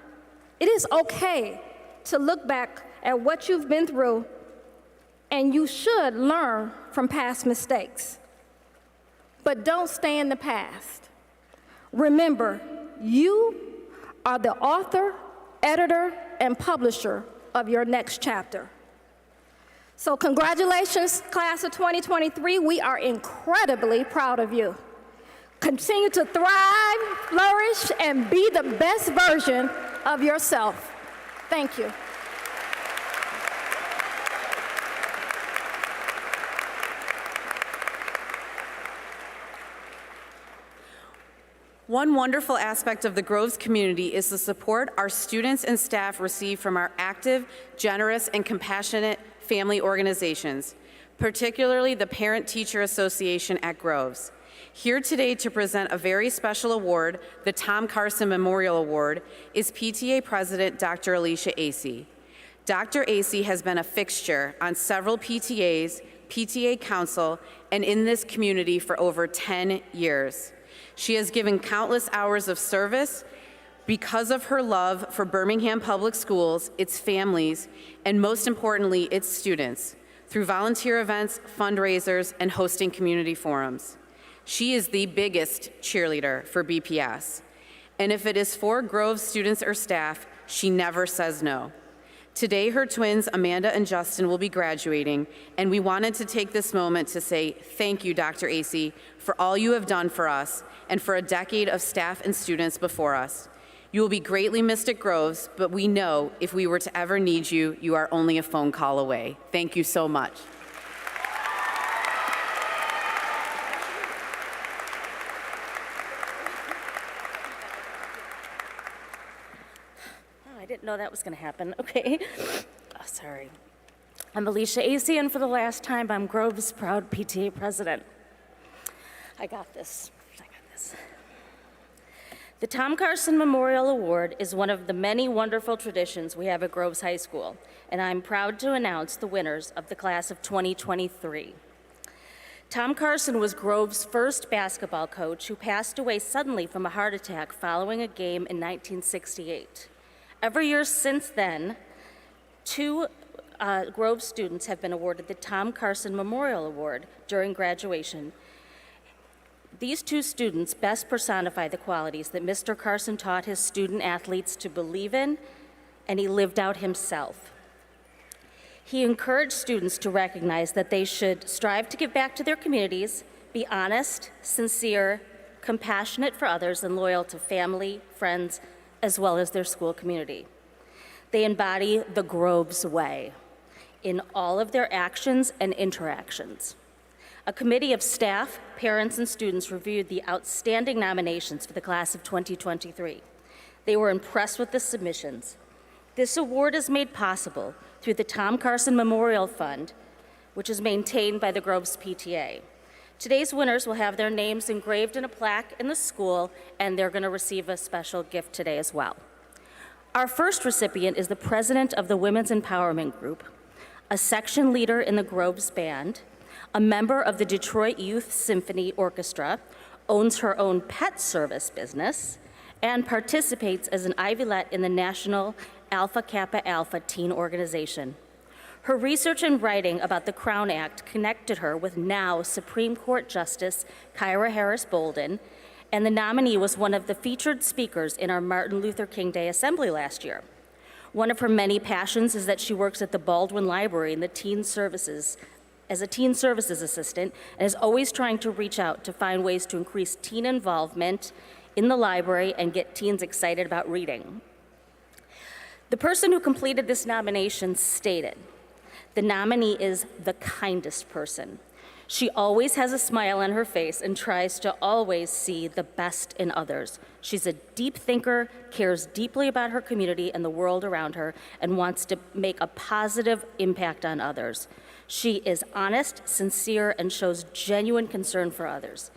it is okay to look back at what you've been through, and you should learn from past mistakes. But don't stay in the past. Remember, you are the author, editor, and publisher of your next chapter. So congratulations, class of 2023. We are incredibly proud of you. Continue to thrive, flourish, and be the best version of yourself. Thank you. One wonderful aspect of the Groves community is the support our students and staff receive from our active, generous, and compassionate family organizations, particularly the Parent-Teacher Association at Groves. Here today to present a very special award, the Tom Carson Memorial Award, is PTA President Dr. Alicia Acey. Dr. Acey has been a fixture on several PTAs, PTA Council, and in this community for over 10 years. She has given countless hours of service because of her love for Birmingham Public Schools, its families, and most importantly, its students, through volunteer events, fundraisers, and hosting community forums. She is the biggest cheerleader for BPS. And if it is for Groves students or staff, she never says no. Today, her twins, Amanda and Justin, will be graduating, and we wanted to take this moment to say thank you, Dr. Acey, for all you have done for us and for a decade of staff and students before us. You will be greatly missed at Groves, but we know if we were to ever need you, you are only a phone call away. Thank you so much. I didn't know that was going to happen. Okay. Oh, sorry. I'm Alicia Acey, and for the last time, I'm Grove's proud PTA president. I got this. The Tom Carson Memorial Award is one of the many wonderful traditions we have at Groves High School, and I'm proud to announce the winners of the class of 2023. Tom Carson was Grove's first basketball coach who passed away suddenly from a heart attack following a game in 1968. Every year since then, two Grove students have been awarded the Tom Carson Memorial Award during graduation. These two students best personify the qualities that Mr. Carson taught his student athletes to believe in, and he lived out himself. He encouraged students to recognize that they should strive to give back to their communities, be honest, sincere, compassionate for others, and loyal to family, friends, as well as their school community. They embody the Groves way in all of their actions and interactions. A committee of staff, parents, and students reviewed the outstanding nominations for the class of 2023. They were impressed with the submissions. This award is made possible through the Tom Carson Memorial Fund, which is maintained by the Groves PTA. Today's winners will have their names engraved in a plaque in the school, and they're going to receive a special gift today as well. Our first recipient is the president of the Women's Empowerment Group, a section leader in the Groves Band, a member of the Detroit Youth Symphony Orchestra, owns her own pet service business, and participates as an Ivylet in the National Alpha Kappa Alpha teen organization. Her research and writing about the Crown Act connected her with now Supreme Court Justice Kyra Harris Bolden, and the nominee was one of the featured speakers in our Martin Luther King Day Assembly last year. One of her many passions is that she works at the Baldwin Library in the as a teen services assistant, and is always trying to reach out to find ways to increase teen involvement in the library and get teens excited about reading. The person who completed this nomination stated, "The nominee is the kindest person. She always has a smile on her face and tries to always see the best in others. She's a deep thinker, cares deeply about her community and the world around her, and wants to make a positive impact on others. She is honest, sincere, and shows genuine concern for others.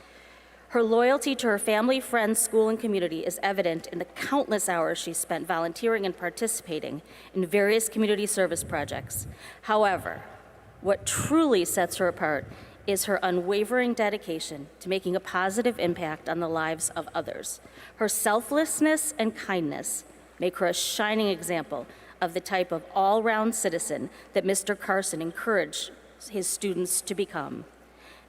Her loyalty to her family, friends, school, and community is evident in the countless hours she spent volunteering and participating in various community service projects. However, what truly sets her apart is her unwavering dedication to making a positive impact on the lives of others. Her selflessness and kindness make her a shining example of the type of all-round citizen that Mr. Carson encouraged his students to become.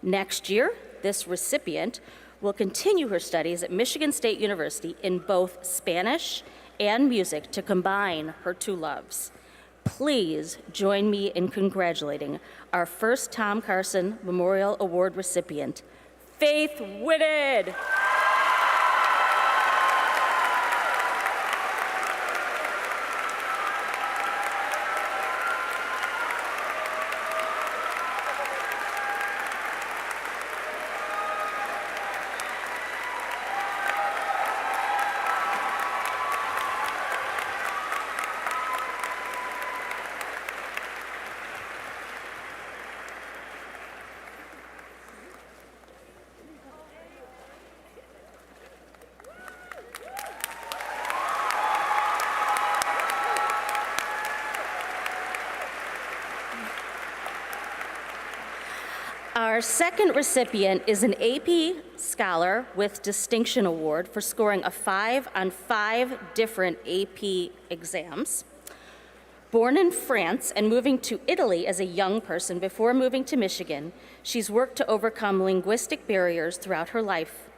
Next year, this recipient will continue her studies at Michigan State University in both Spanish and music to combine her two loves. Please join me in congratulating our first Tom Carson Memorial Award recipient, Faith Whitted. Our second recipient is an AP Scholar with Distinction Award for scoring a 5 on 5 different AP exams. Born in France and moving to Italy as a young person before moving to Michigan, she's worked to overcome linguistic barriers throughout her life.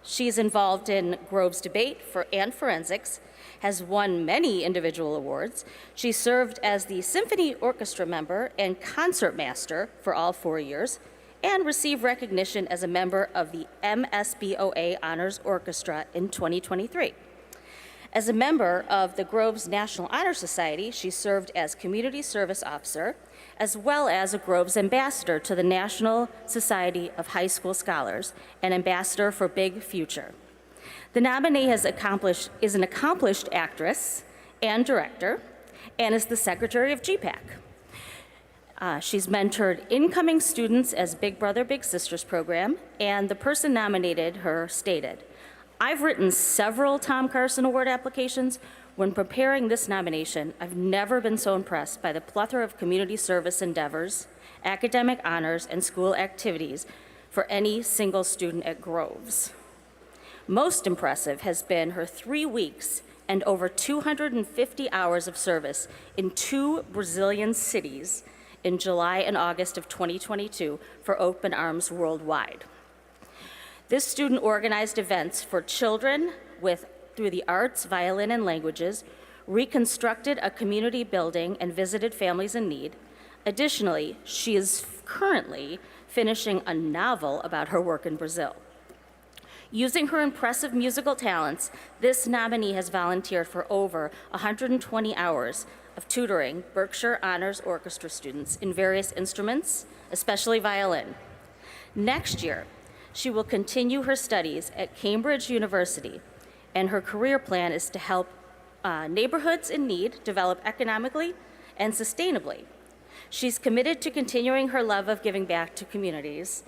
She's involved in Groves debate and forensics, has won many individual awards. She served as the symphony orchestra member and concertmaster for all 4 years, and received recognition as a member of the MSBOA Honors Orchestra in 2023. As a member of the Groves National Honor Society, she served as Community Service Officer, as well as a Groves Ambassador to the National Society of High School Scholars and Ambassador for Big Future. The nominee is an accomplished actress and director, and is the secretary of GPAC. She's mentored incoming students as Big Brother, Big Sisters program, and the person nominated her stated, "I've written several Tom Carson Award applications. When preparing this nomination, I've never been so impressed by the plethora of community service endeavors, academic honors, and school activities for any single student at Groves. Most impressive has been her 3 weeks and over 250 hours of service in 2 Brazilian cities in July and August of 2022 for Open Arms Worldwide. This student organized events for children through the arts, violin, and languages, reconstructed a community building, and visited families in need. Additionally, she is currently finishing a novel about her work in Brazil. Using her impressive musical talents, this nominee has volunteered for over 120 hours of tutoring Berkshire Honors Orchestra students in various instruments, especially violin. Next year, she will continue her studies at Cambridge University, and her career plan is to help neighborhoods in need develop economically and sustainably. She's committed to continuing her love of giving back to communities.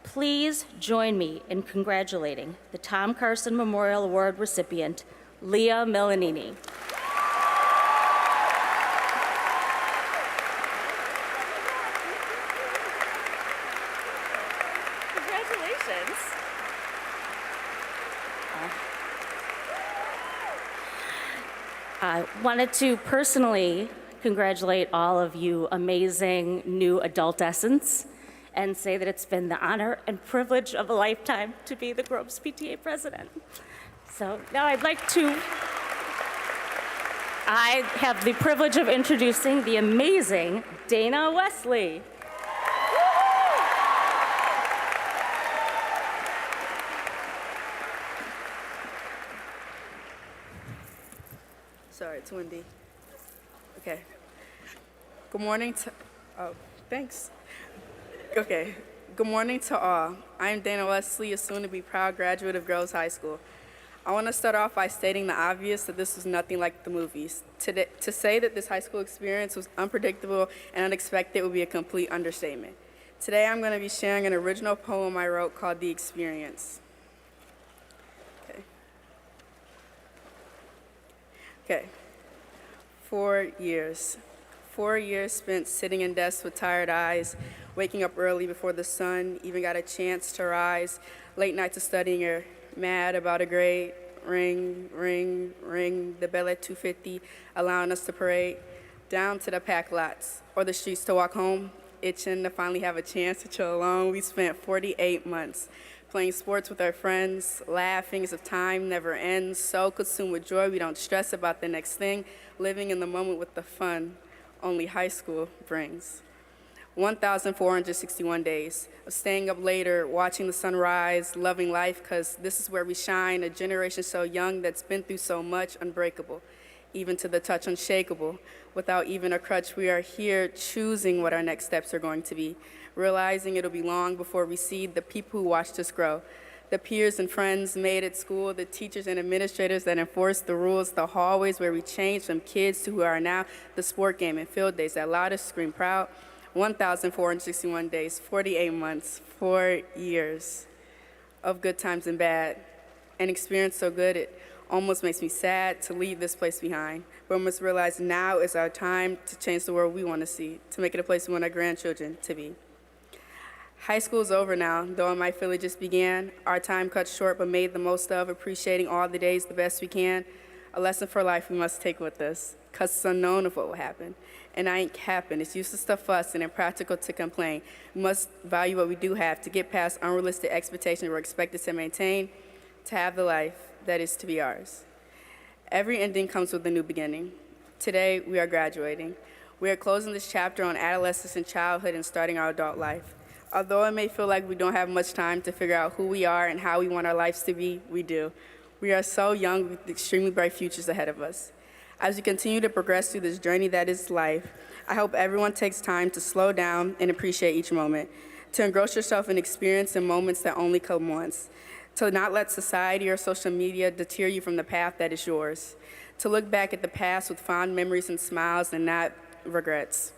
Please join me in congratulating the Tom Carson Memorial Award recipient, Leah Milanini. Congratulations. I wanted to personally congratulate all of you amazing new adultescents and say that it's been the honor and privilege of a lifetime to be the Groves PTA president. So now I have the privilege of introducing the amazing Dana Wesley. Sorry, it's windy. Okay. Good morning to, thanks. Okay. Good morning to all. I'm Dana Wesley, a soon-to-be proud graduate of Groves High School. I want to start off by stating the obvious that this was nothing like the movies. To say that this high school experience was unpredictable and unexpected would be a complete understatement. Today I'm going to be sharing an original poem I wrote called The Experience. Okay. 4 years. 4 years spent sitting in desks with tired eyes, waking up early before the sun even got a chance to rise, late nights of studying or mad about a grade, ring, ring, ring, the bell at 2:50, allowing us to parade down to the packed lots or the streets to walk home, itching to finally have a chance to chill alone. We spent 48 months playing sports with our friends, laughing as if time never ends, so consumed with joy we don't stress about the next thing, living in the moment with the fun only high school brings. 1,461 days of staying up later, watching the sun rise, loving life, because this is where we shine, a generation so young that's been through so much, unbreakable, even to the touch unshakable. Without even a crutch, we are here choosing what our next steps are going to be, realizing it'll be long before we see the people who watched us grow, the peers and friends made at school, the teachers and administrators that enforced the rules, the hallways where we changed from kids to who are now, the sport game and field days that allowed us to scream proud. 1,461 days, 48 months, 4 years of good times and bad. An experience so good it almost makes me sad to leave this place behind. But we must realize now is our time to change the world we want to see, to make it a place we want our grandchildren to be. High school is over now, though it might feel it just began. Our time cut short but made the most of, appreciating all the days the best we can. A lesson for life we must take with us, because it's unknown of what will happen. And I ain't capping. It's useless to fuss and impractical to complain. We must value what we do have to get past unrealistic expectations we're expected to maintain, to have the life that is to be ours. Every ending comes with a new beginning. Today, we are graduating. We are closing this chapter on adolescence and childhood and starting our adult life. Although it may feel like we don't have much time to figure out who we are and how we want our lives to be, we do. We are so young with extremely bright futures ahead of us. As we continue to progress through this journey that is life, I hope everyone takes time to slow down and appreciate each moment, to engross yourself in experience and moments that only come once, to not let society or social media deter you from the path that is yours, to look back at the past with fond memories and smiles and not regrets.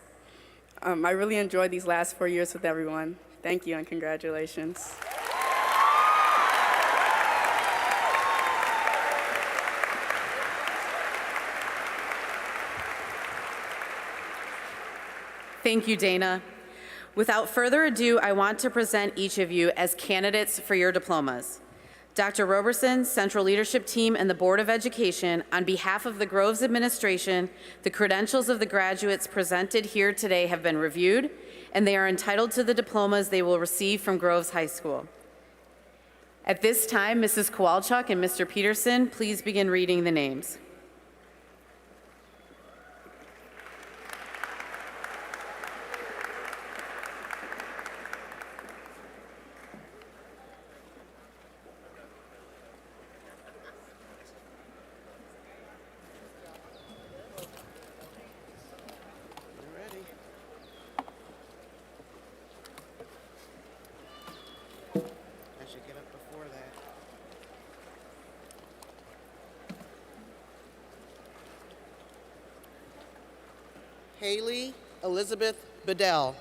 I really enjoyed these last 4 years with everyone. Thank you and congratulations. Thank you, Dana. Without further ado, I want to present each of you as candidates for your diplomas. Dr. Roberson, Central Leadership Team, and the Board of Education, on behalf of the Groves Administration, the credentials of the graduates presented here today have been reviewed, and they are entitled to the diplomas they will receive from Groves High School. At this time, Mrs. Kowalchuk and Mr. Peterson, please begin reading the names. Haley Elizabeth Bedell.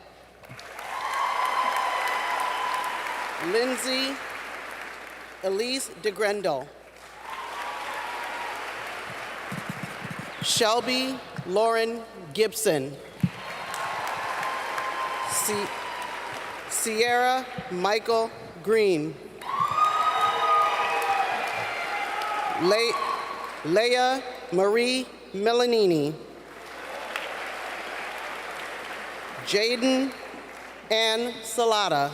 Lindsay Elise DeGrendel. Shelby Lauren Gibson. Sierra Michael Green. Leah Marie Milanini. Jaden Ann Salata.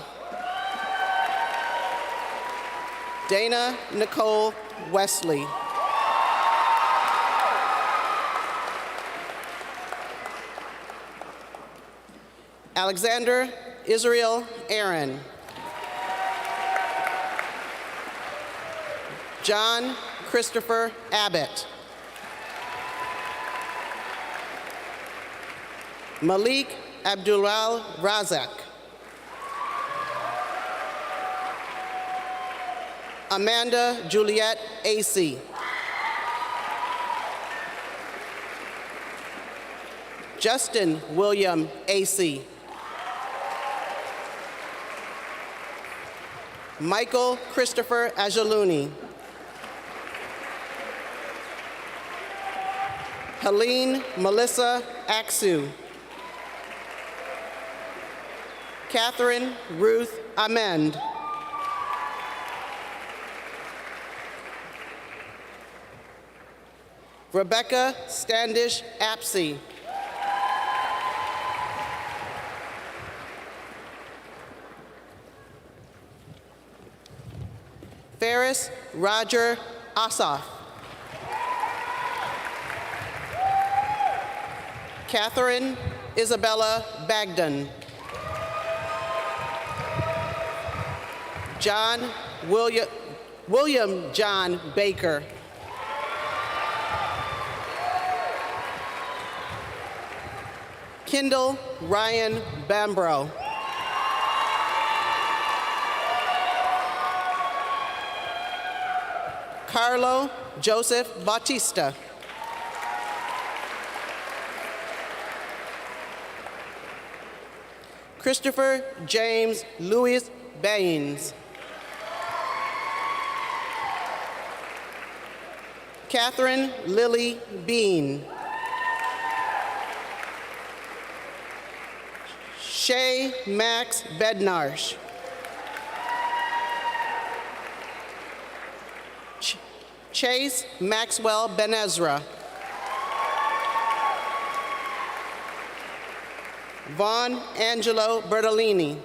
Dana Nicole Wesley. Alexander Israel Aaron. John Christopher Abbott. Malik Abdulal Razak. Amanda Juliet Acey. Justin William Acey. Michael Christopher Ajaluni. Helene Melissa Aksu. Catherine Ruth Amend. Rebecca Standish Apsey. Ferris Roger Ossoff. Catherine Isabella Bagdon. William John Baker. Kendall Ryan Bambro. Carlo Joseph Bautista. Christopher James Louis Baines. Catherine Lily Bean. Shay Max Bednarsh. Chase Maxwell Benezra. Vaughn Angelo Bertolini.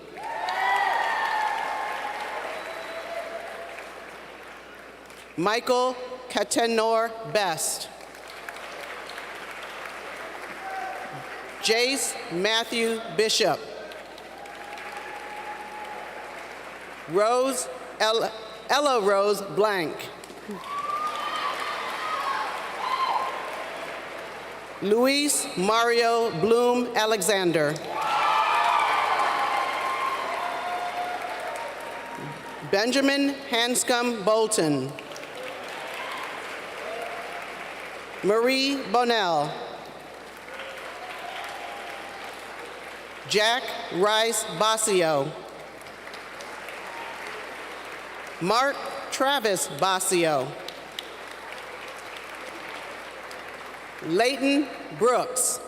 Michael Katenor Best. Jace Matthew Bishop. Ella Rose Blank. Luis Mario Bloom Alexander. Benjamin Hanscom Bolton. Marie Bonnell. Jack Rice Basio. Mark Travis Basio. Leighton Brooks.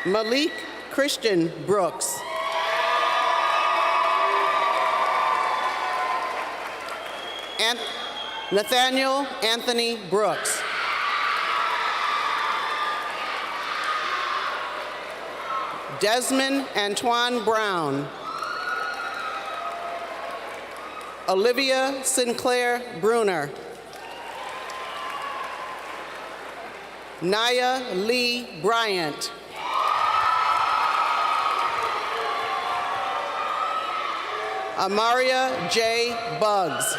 Malik Christian Brooks. And Nathaniel Anthony Brooks. Desmond Antoine Brown. Olivia Sinclair Bruner. Naya Lee Bryant. Amaria J. Buggs.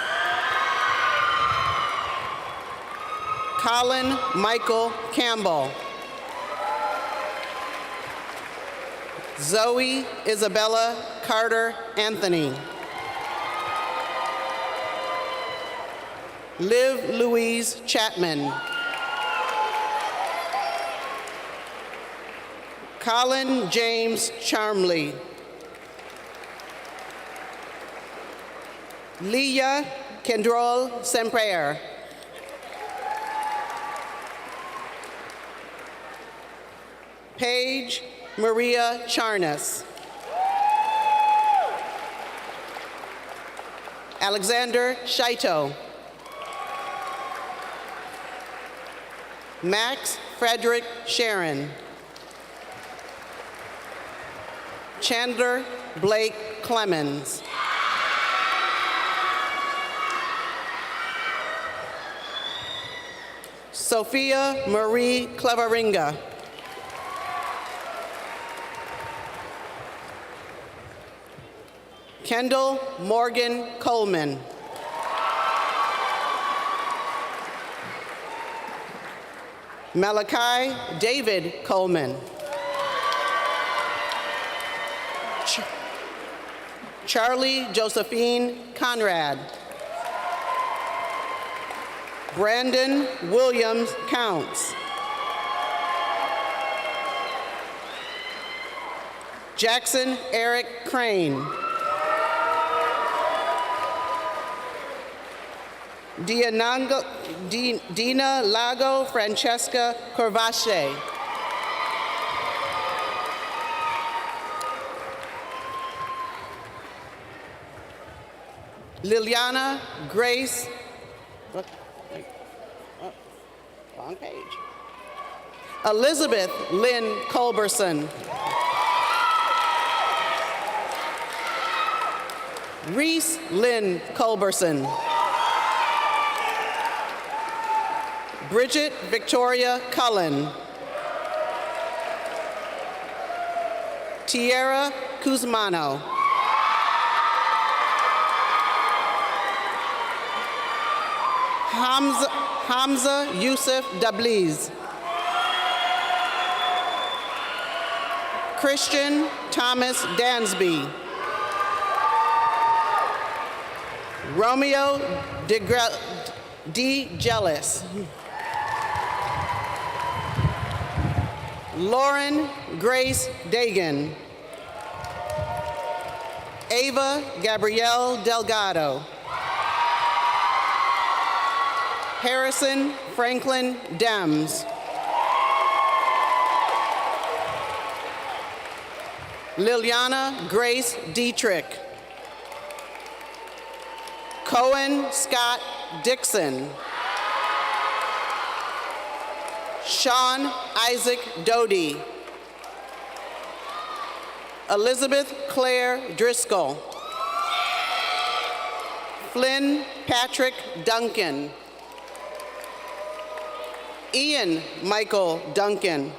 Colin Michael Campbell. Zoe Isabella Carter Anthony. Liv Louise Chapman. Colin James Charmley. Leah Kendrol Semper. Paige Maria Charnas. Alexander Shaito. Max Frederick Sharon. Chandler Blake Clemens. Sophia Marie Cleveringa. Kendall Morgan Coleman. Malachi David Coleman. Charlie Josephine Conrad. Brandon Williams Counts. Jackson Eric Crane. Dina Lago Francesca Corvache. Liliana Grace, wrong page. Elizabeth Lynn Culberson. Reese Lynn Culberson. Bridget Victoria Cullen. Tierra Kuzmano. Hamza Yusuf Dabliz. Christian Thomas Dansby. Romeo DeGellis. Lauren Grace Dagan. Ava Gabrielle Delgado. Harrison Franklin Dems. Liliana Grace Dietrich. Cohen Scott Dixon. Sean Isaac Doty. Elizabeth Claire Driscoll. Flynn Patrick Duncan. Ian Michael Duncan.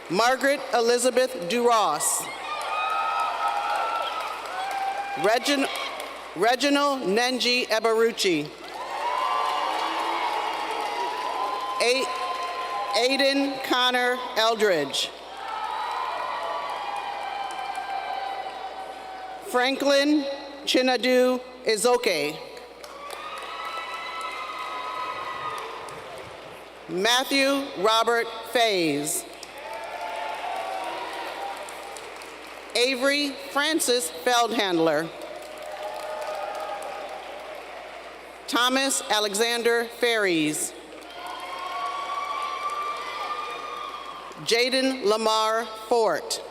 Margaret Elizabeth Duras. Reginald Nenji Eberucci. Aiden Connor Eldridge. Franklin Chinadu Izoke. Matthew Robert Fays. Avery Francis Feldhandler. Thomas Alexander Ferries. Jaden Lamar Fort.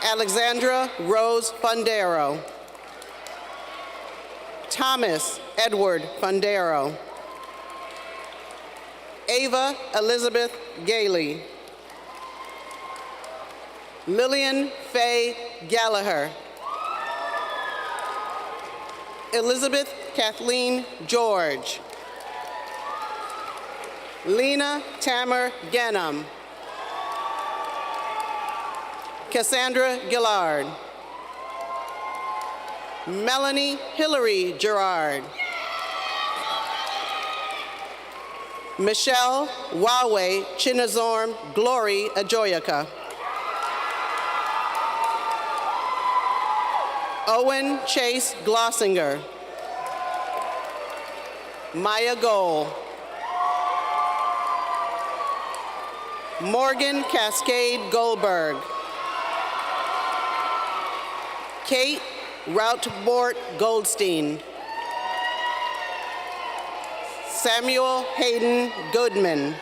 Alexandra Rose Fundero. Thomas Edward Fundero. Ava Elizabeth Gailey. Lillian Faye Gallagher. Elizabeth Kathleen George. Lena Tamer Gennam. Cassandra Gillard. Melanie Hillary Gerard. Michelle Wawe Chinazorm Glory Ajoyaka. Owen Chase Glossinger. Maya Gold. Morgan Cascade Goldberg. Kate Routbort Goldstein. Samuel Hayden Goodman.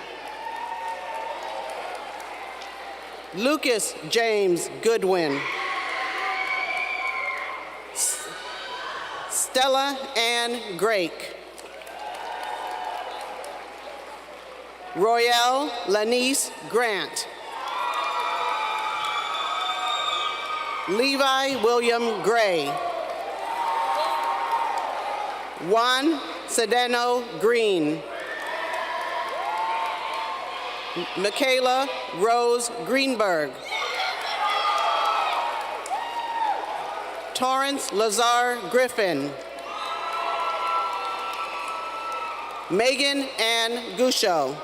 Lucas James Goodwin. Stella Ann Grake. Royale Lanice Grant. Levi William Gray. Juan Sedano Green. Michaela Rose Greenberg. Torrance Lazar Griffin. Megan Ann Gusho.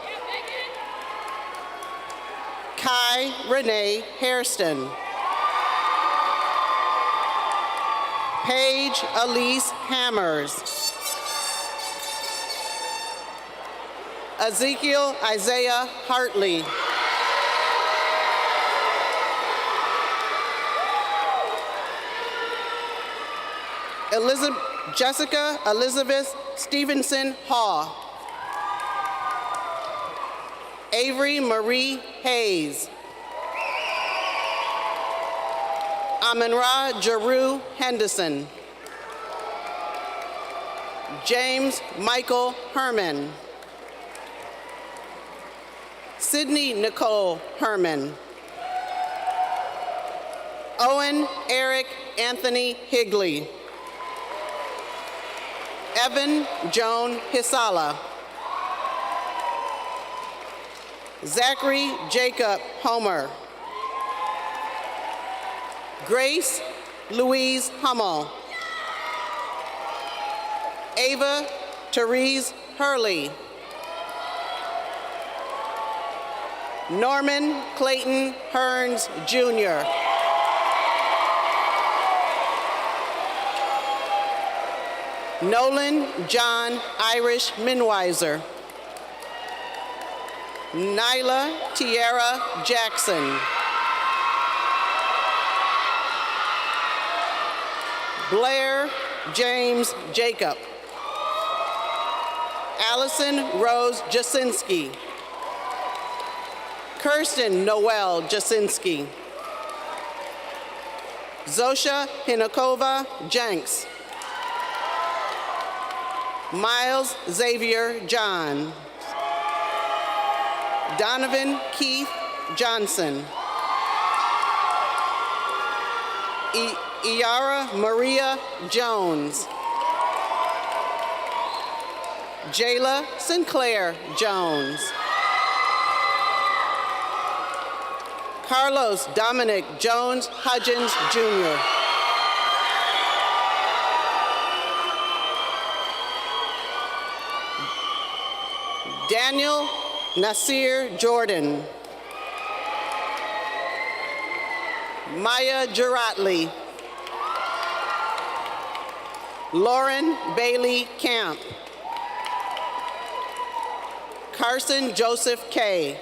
Kai Renee Hairston. Paige Elise Hammers. Ezekiel Isaiah Hartley. Jessica Elizabeth Stevenson Haw. Avery Marie Hayes. Aminra Jeru Henderson. James Michael Herman. Sydney Nicole Herman. Owen Eric Anthony Higley. Evan Joan Hisala. Zachary Jacob Homer. Grace Louise Hummel. Ava Therese Hurley. Norman Clayton Hearns Jr. Nolan John Irish Minweiser. Nyla Tierra Jackson. Blair James Jacob. Allison Rose Jasinski. Kirsten Noel Jasinski. Zosha Hinakova Jenks. Miles Xavier John. Donovan Keith Johnson. Iara Maria Jones. Jayla Sinclair Jones. Carlos Dominic Jones Hudgens Jr. Daniel Nasir Jordan. Maya Geratli. Lauren Bailey Camp. Carson Joseph Kay.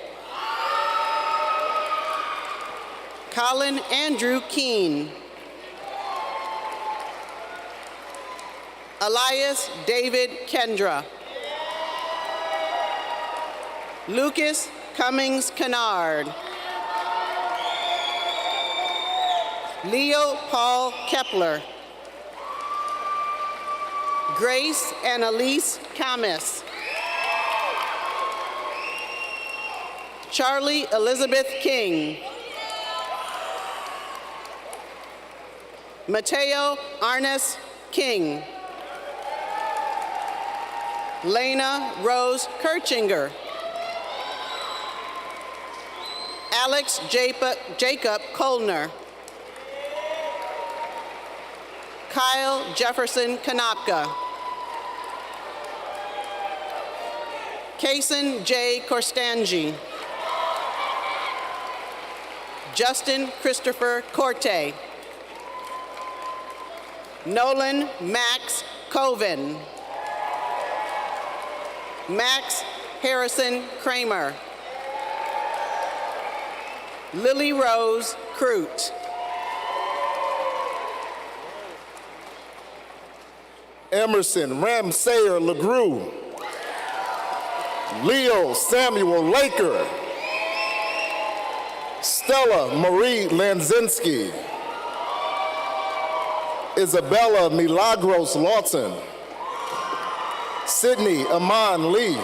Colin Andrew Keene. Elias David Kendra. Lucas Cummings Kennard. Leo Paul Kepler. Grace Annalise Camus. Charlie Elizabeth King. Mateo Arnes King. Lena Rose Kirchinger. Alex Jacob Kolner. Kyle Jefferson Kanopka. Kason J. Korstanji. Justin Christopher Corte. Nolan Max Coven. Max Harrison Kramer. Lily Rose Crute. Emerson Ramsayer LeGroux. Leo Samuel Laker. Stella Marie Lanzinski. Isabella Milagros Lawton. Sydney Amon Lee.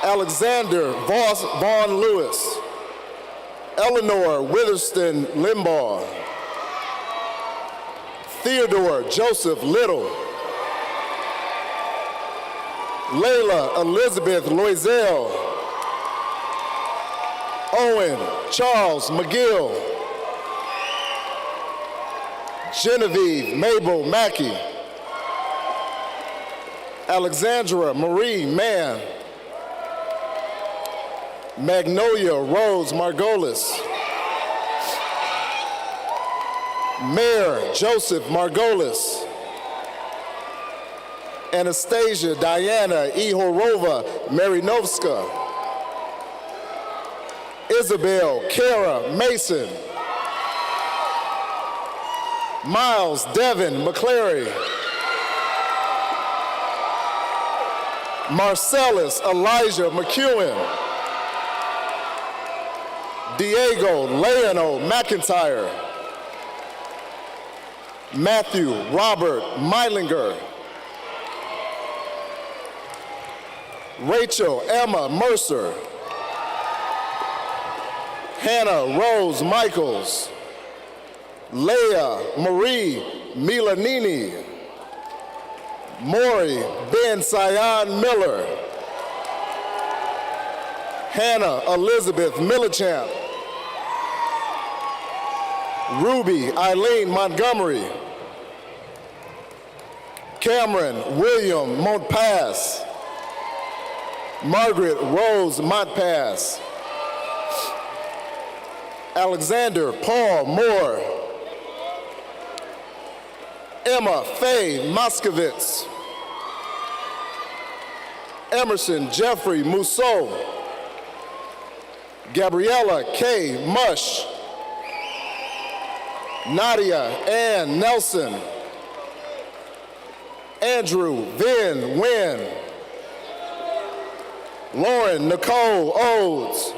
Alexander Vaughn Lewis. Eleanor Witherston Limbaugh. Theodore Joseph Little. Layla Elizabeth Loisel. Owen Charles McGill. Genevieve Mabel Mackey. Alexandra Marie Mann. Magnolia Rose Margolis. Mayor Joseph Margolis. Anastasia Diana Ihorova Marinovska. Isabel Kara Mason. Miles Devin McClary. Marcellus Elijah McEwen. Diego Leono McIntyre. Matthew Robert Meilinger. Rachel Emma Mercer. Hannah Rose Michaels. Leah Marie Milanini. Maury Ben Sion Miller. Hannah Elizabeth Millichamp. Ruby Eileen Montgomery. Cameron William Montpass. Margaret Rose Montpass. Alexander Paul Moore. Emma Faye Moskowitz. Emerson Jeffrey Mousseau. Gabriella K. Mush. Nadia Ann Nelson. Andrew Vin Wynn. Lauren Nicole Oates.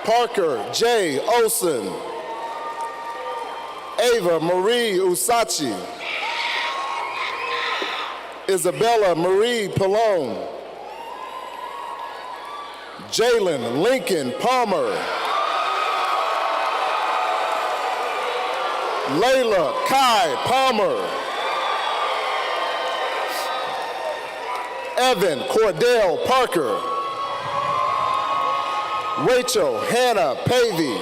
Parker J. Olson. Ava Marie Usachi. Isabella Marie Pallone. Jalen Lincoln Palmer. Layla Kai Palmer. Evan Cordell Parker. Rachel Hannah Pavey.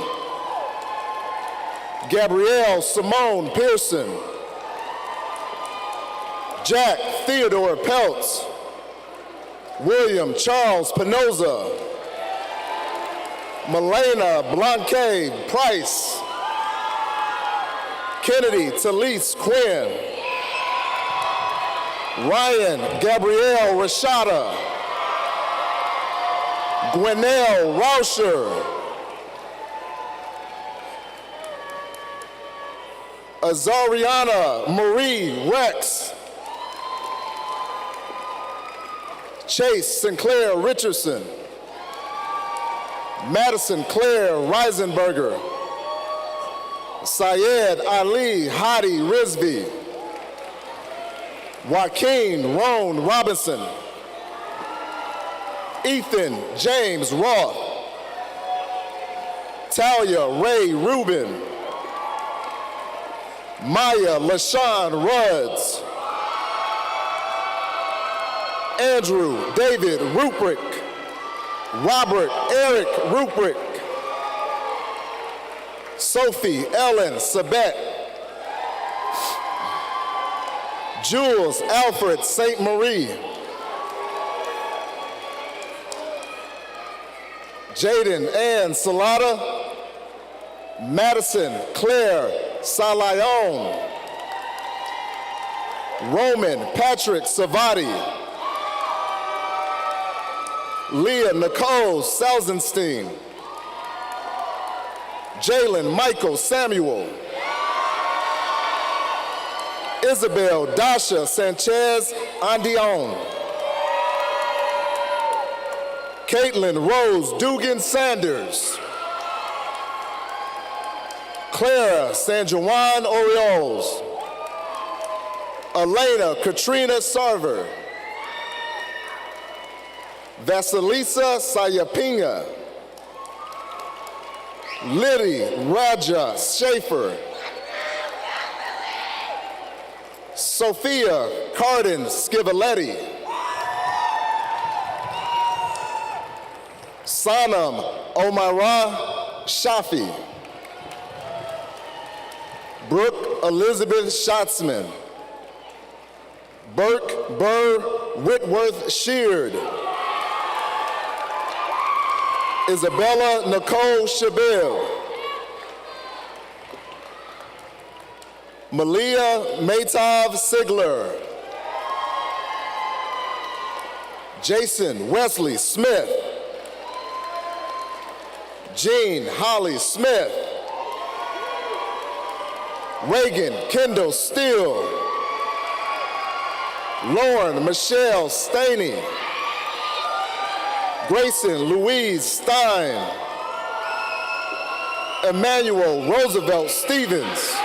Gabrielle Simone Pearson. Jack Theodore Peltz. William Charles Pinoza. Milena Blanque Price. Kennedy Talise Quinn. Ryan Gabrielle Rashada. Gwinnell Rauscher. Azariana Marie Rex. Chase Sinclair Richardson. Madison Claire Reisenberger. Syed Ali Hadi Rizvi. Joaquin Roan Robinson. Ethan James Roth. Talia Ray Rubin. Maya LaShawn Rudds. Andrew David Ruprick. Robert Eric Ruprick. Sophie Ellen Sabet. Jules Alfred St. Marie. Jaden Ann Salata. Madison Claire Salayon. Roman Patrick Savati. Leah Nicole Selzenstein. Jalen Michael Samuel. Isabel Dasha Sanchez Andion. Caitlin Rose Dugan Sanders. Clara San Juan Orioles. Elena Katrina Sarver. Vasilisa Sayapinga. Liddy Raja Schaefer. Sophia Cardin Scivoletti. Sanam Omara Shafi. Brooke Elizabeth Schatzman. Burke Burr Whitworth Sheard. Isabella Nicole Chabelle. Malia Maytav Sigler. Jason Wesley Smith. Jean Holly Smith. Reagan Kendall Steele. Lauren Michelle Staney. Grayson Louise Stein. Emmanuel Roosevelt Stevens.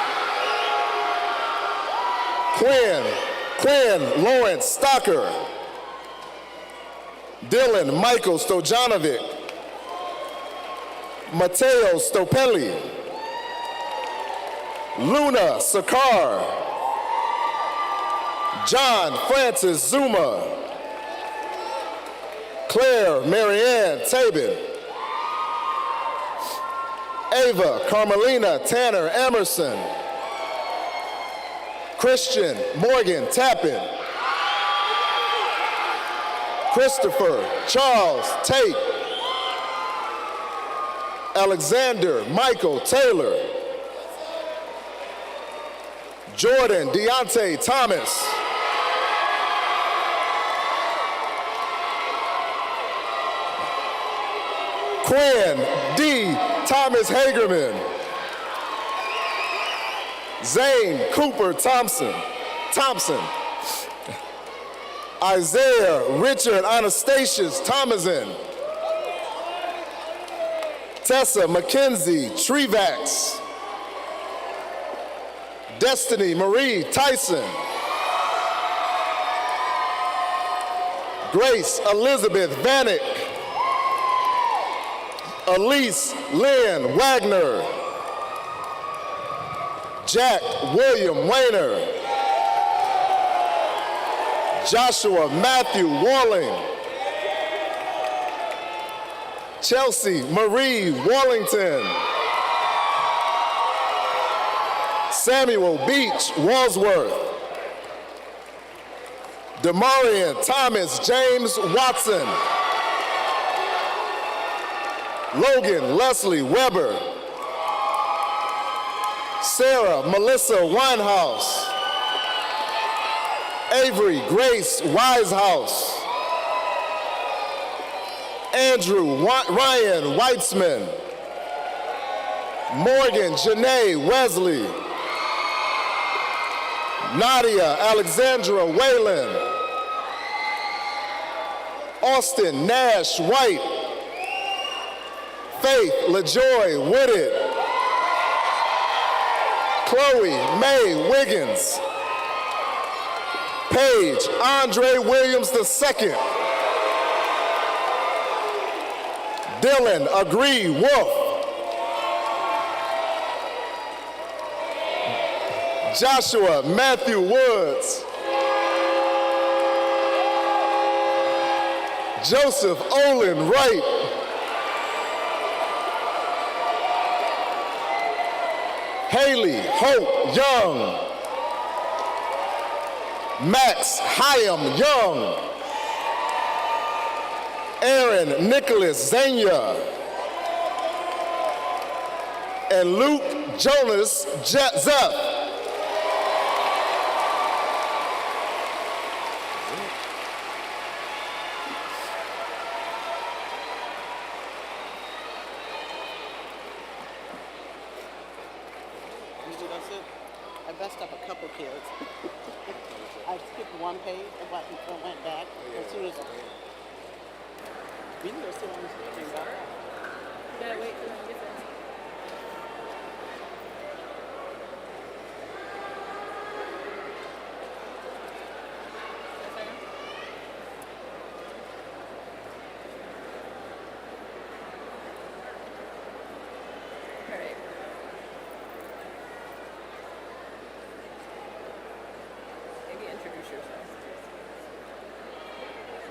Quinn Lawrence Stocker. Dylan Michael Stojanovic. Mateo Stopelli. Luna Sakar. John Francis Zuma. Claire Marianne Tabin. Ava Carmelina Tanner Emerson. Christian Morgan Tappan. Christopher Charles Tate. Alexander Michael Taylor. Jordan Deontay Thomas. Quinn D. Thomas Hagerman. Zane Cooper Thompson. Isaiah Richard Anastasius Thomason. Tessa Mackenzie Trevax. Destiny Marie Tyson. Grace Elizabeth Vanek. Elise Lynn Wagner. Jack William Wayner. Joshua Matthew Walling. Chelsea Marie Wallington. Samuel Beach Walsworth. Demarian Thomas James Watson. Logan Leslie Weber. Sarah Melissa Winehouse. Avery Grace Wisehouse. Andrew Ryan Weitzman. Morgan Janae Wesley. Nadia Alexandra Whalen. Austin Nash White. Faith LaJoy Wooded. Chloe May Wiggins. Paige Andre Williams II. Dylan Agree Wolf. Joshua Matthew Woods. Joseph Olin Wright. Haley Hope Young. Max Hyam Young. Aaron Nicholas Zanya. And Luke Jonas Zeff. I messed up a couple kids. I skipped one page and went back as soon as we need to sit on the stage and go. You gotta wait for them to get there.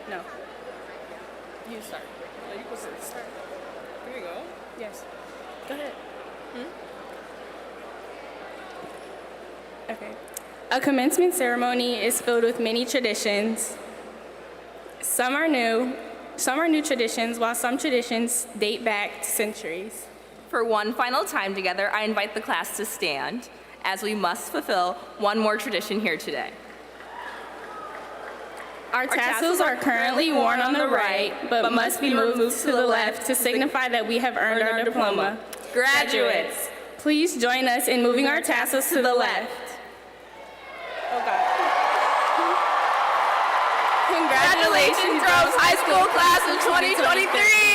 No. You start. No, you go first. Start. Here you go. Yes. Go ahead. Okay. A commencement ceremony is filled with many traditions. Some are new traditions, while some traditions date back centuries. For one final time together, I invite the class to stand, as we must fulfill one more tradition here today. Our tassels are currently worn on the right, but must be moved to the left to signify that we have earned our diploma. Graduates, please join us in moving our tassels to the left. Oh God. Congratulations, Groves High School class of 2023!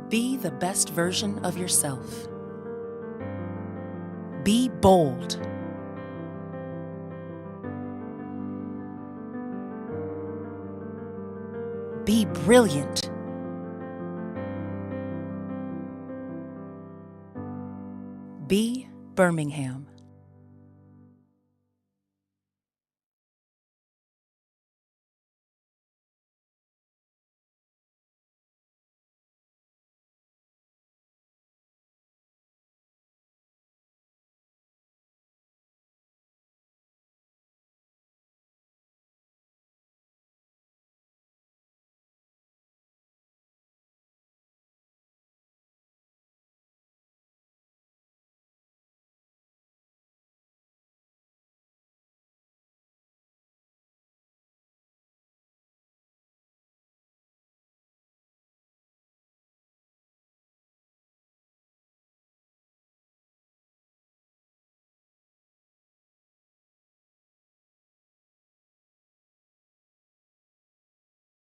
Be the best version of yourself. Be bold. Be brilliant. Be Birmingham.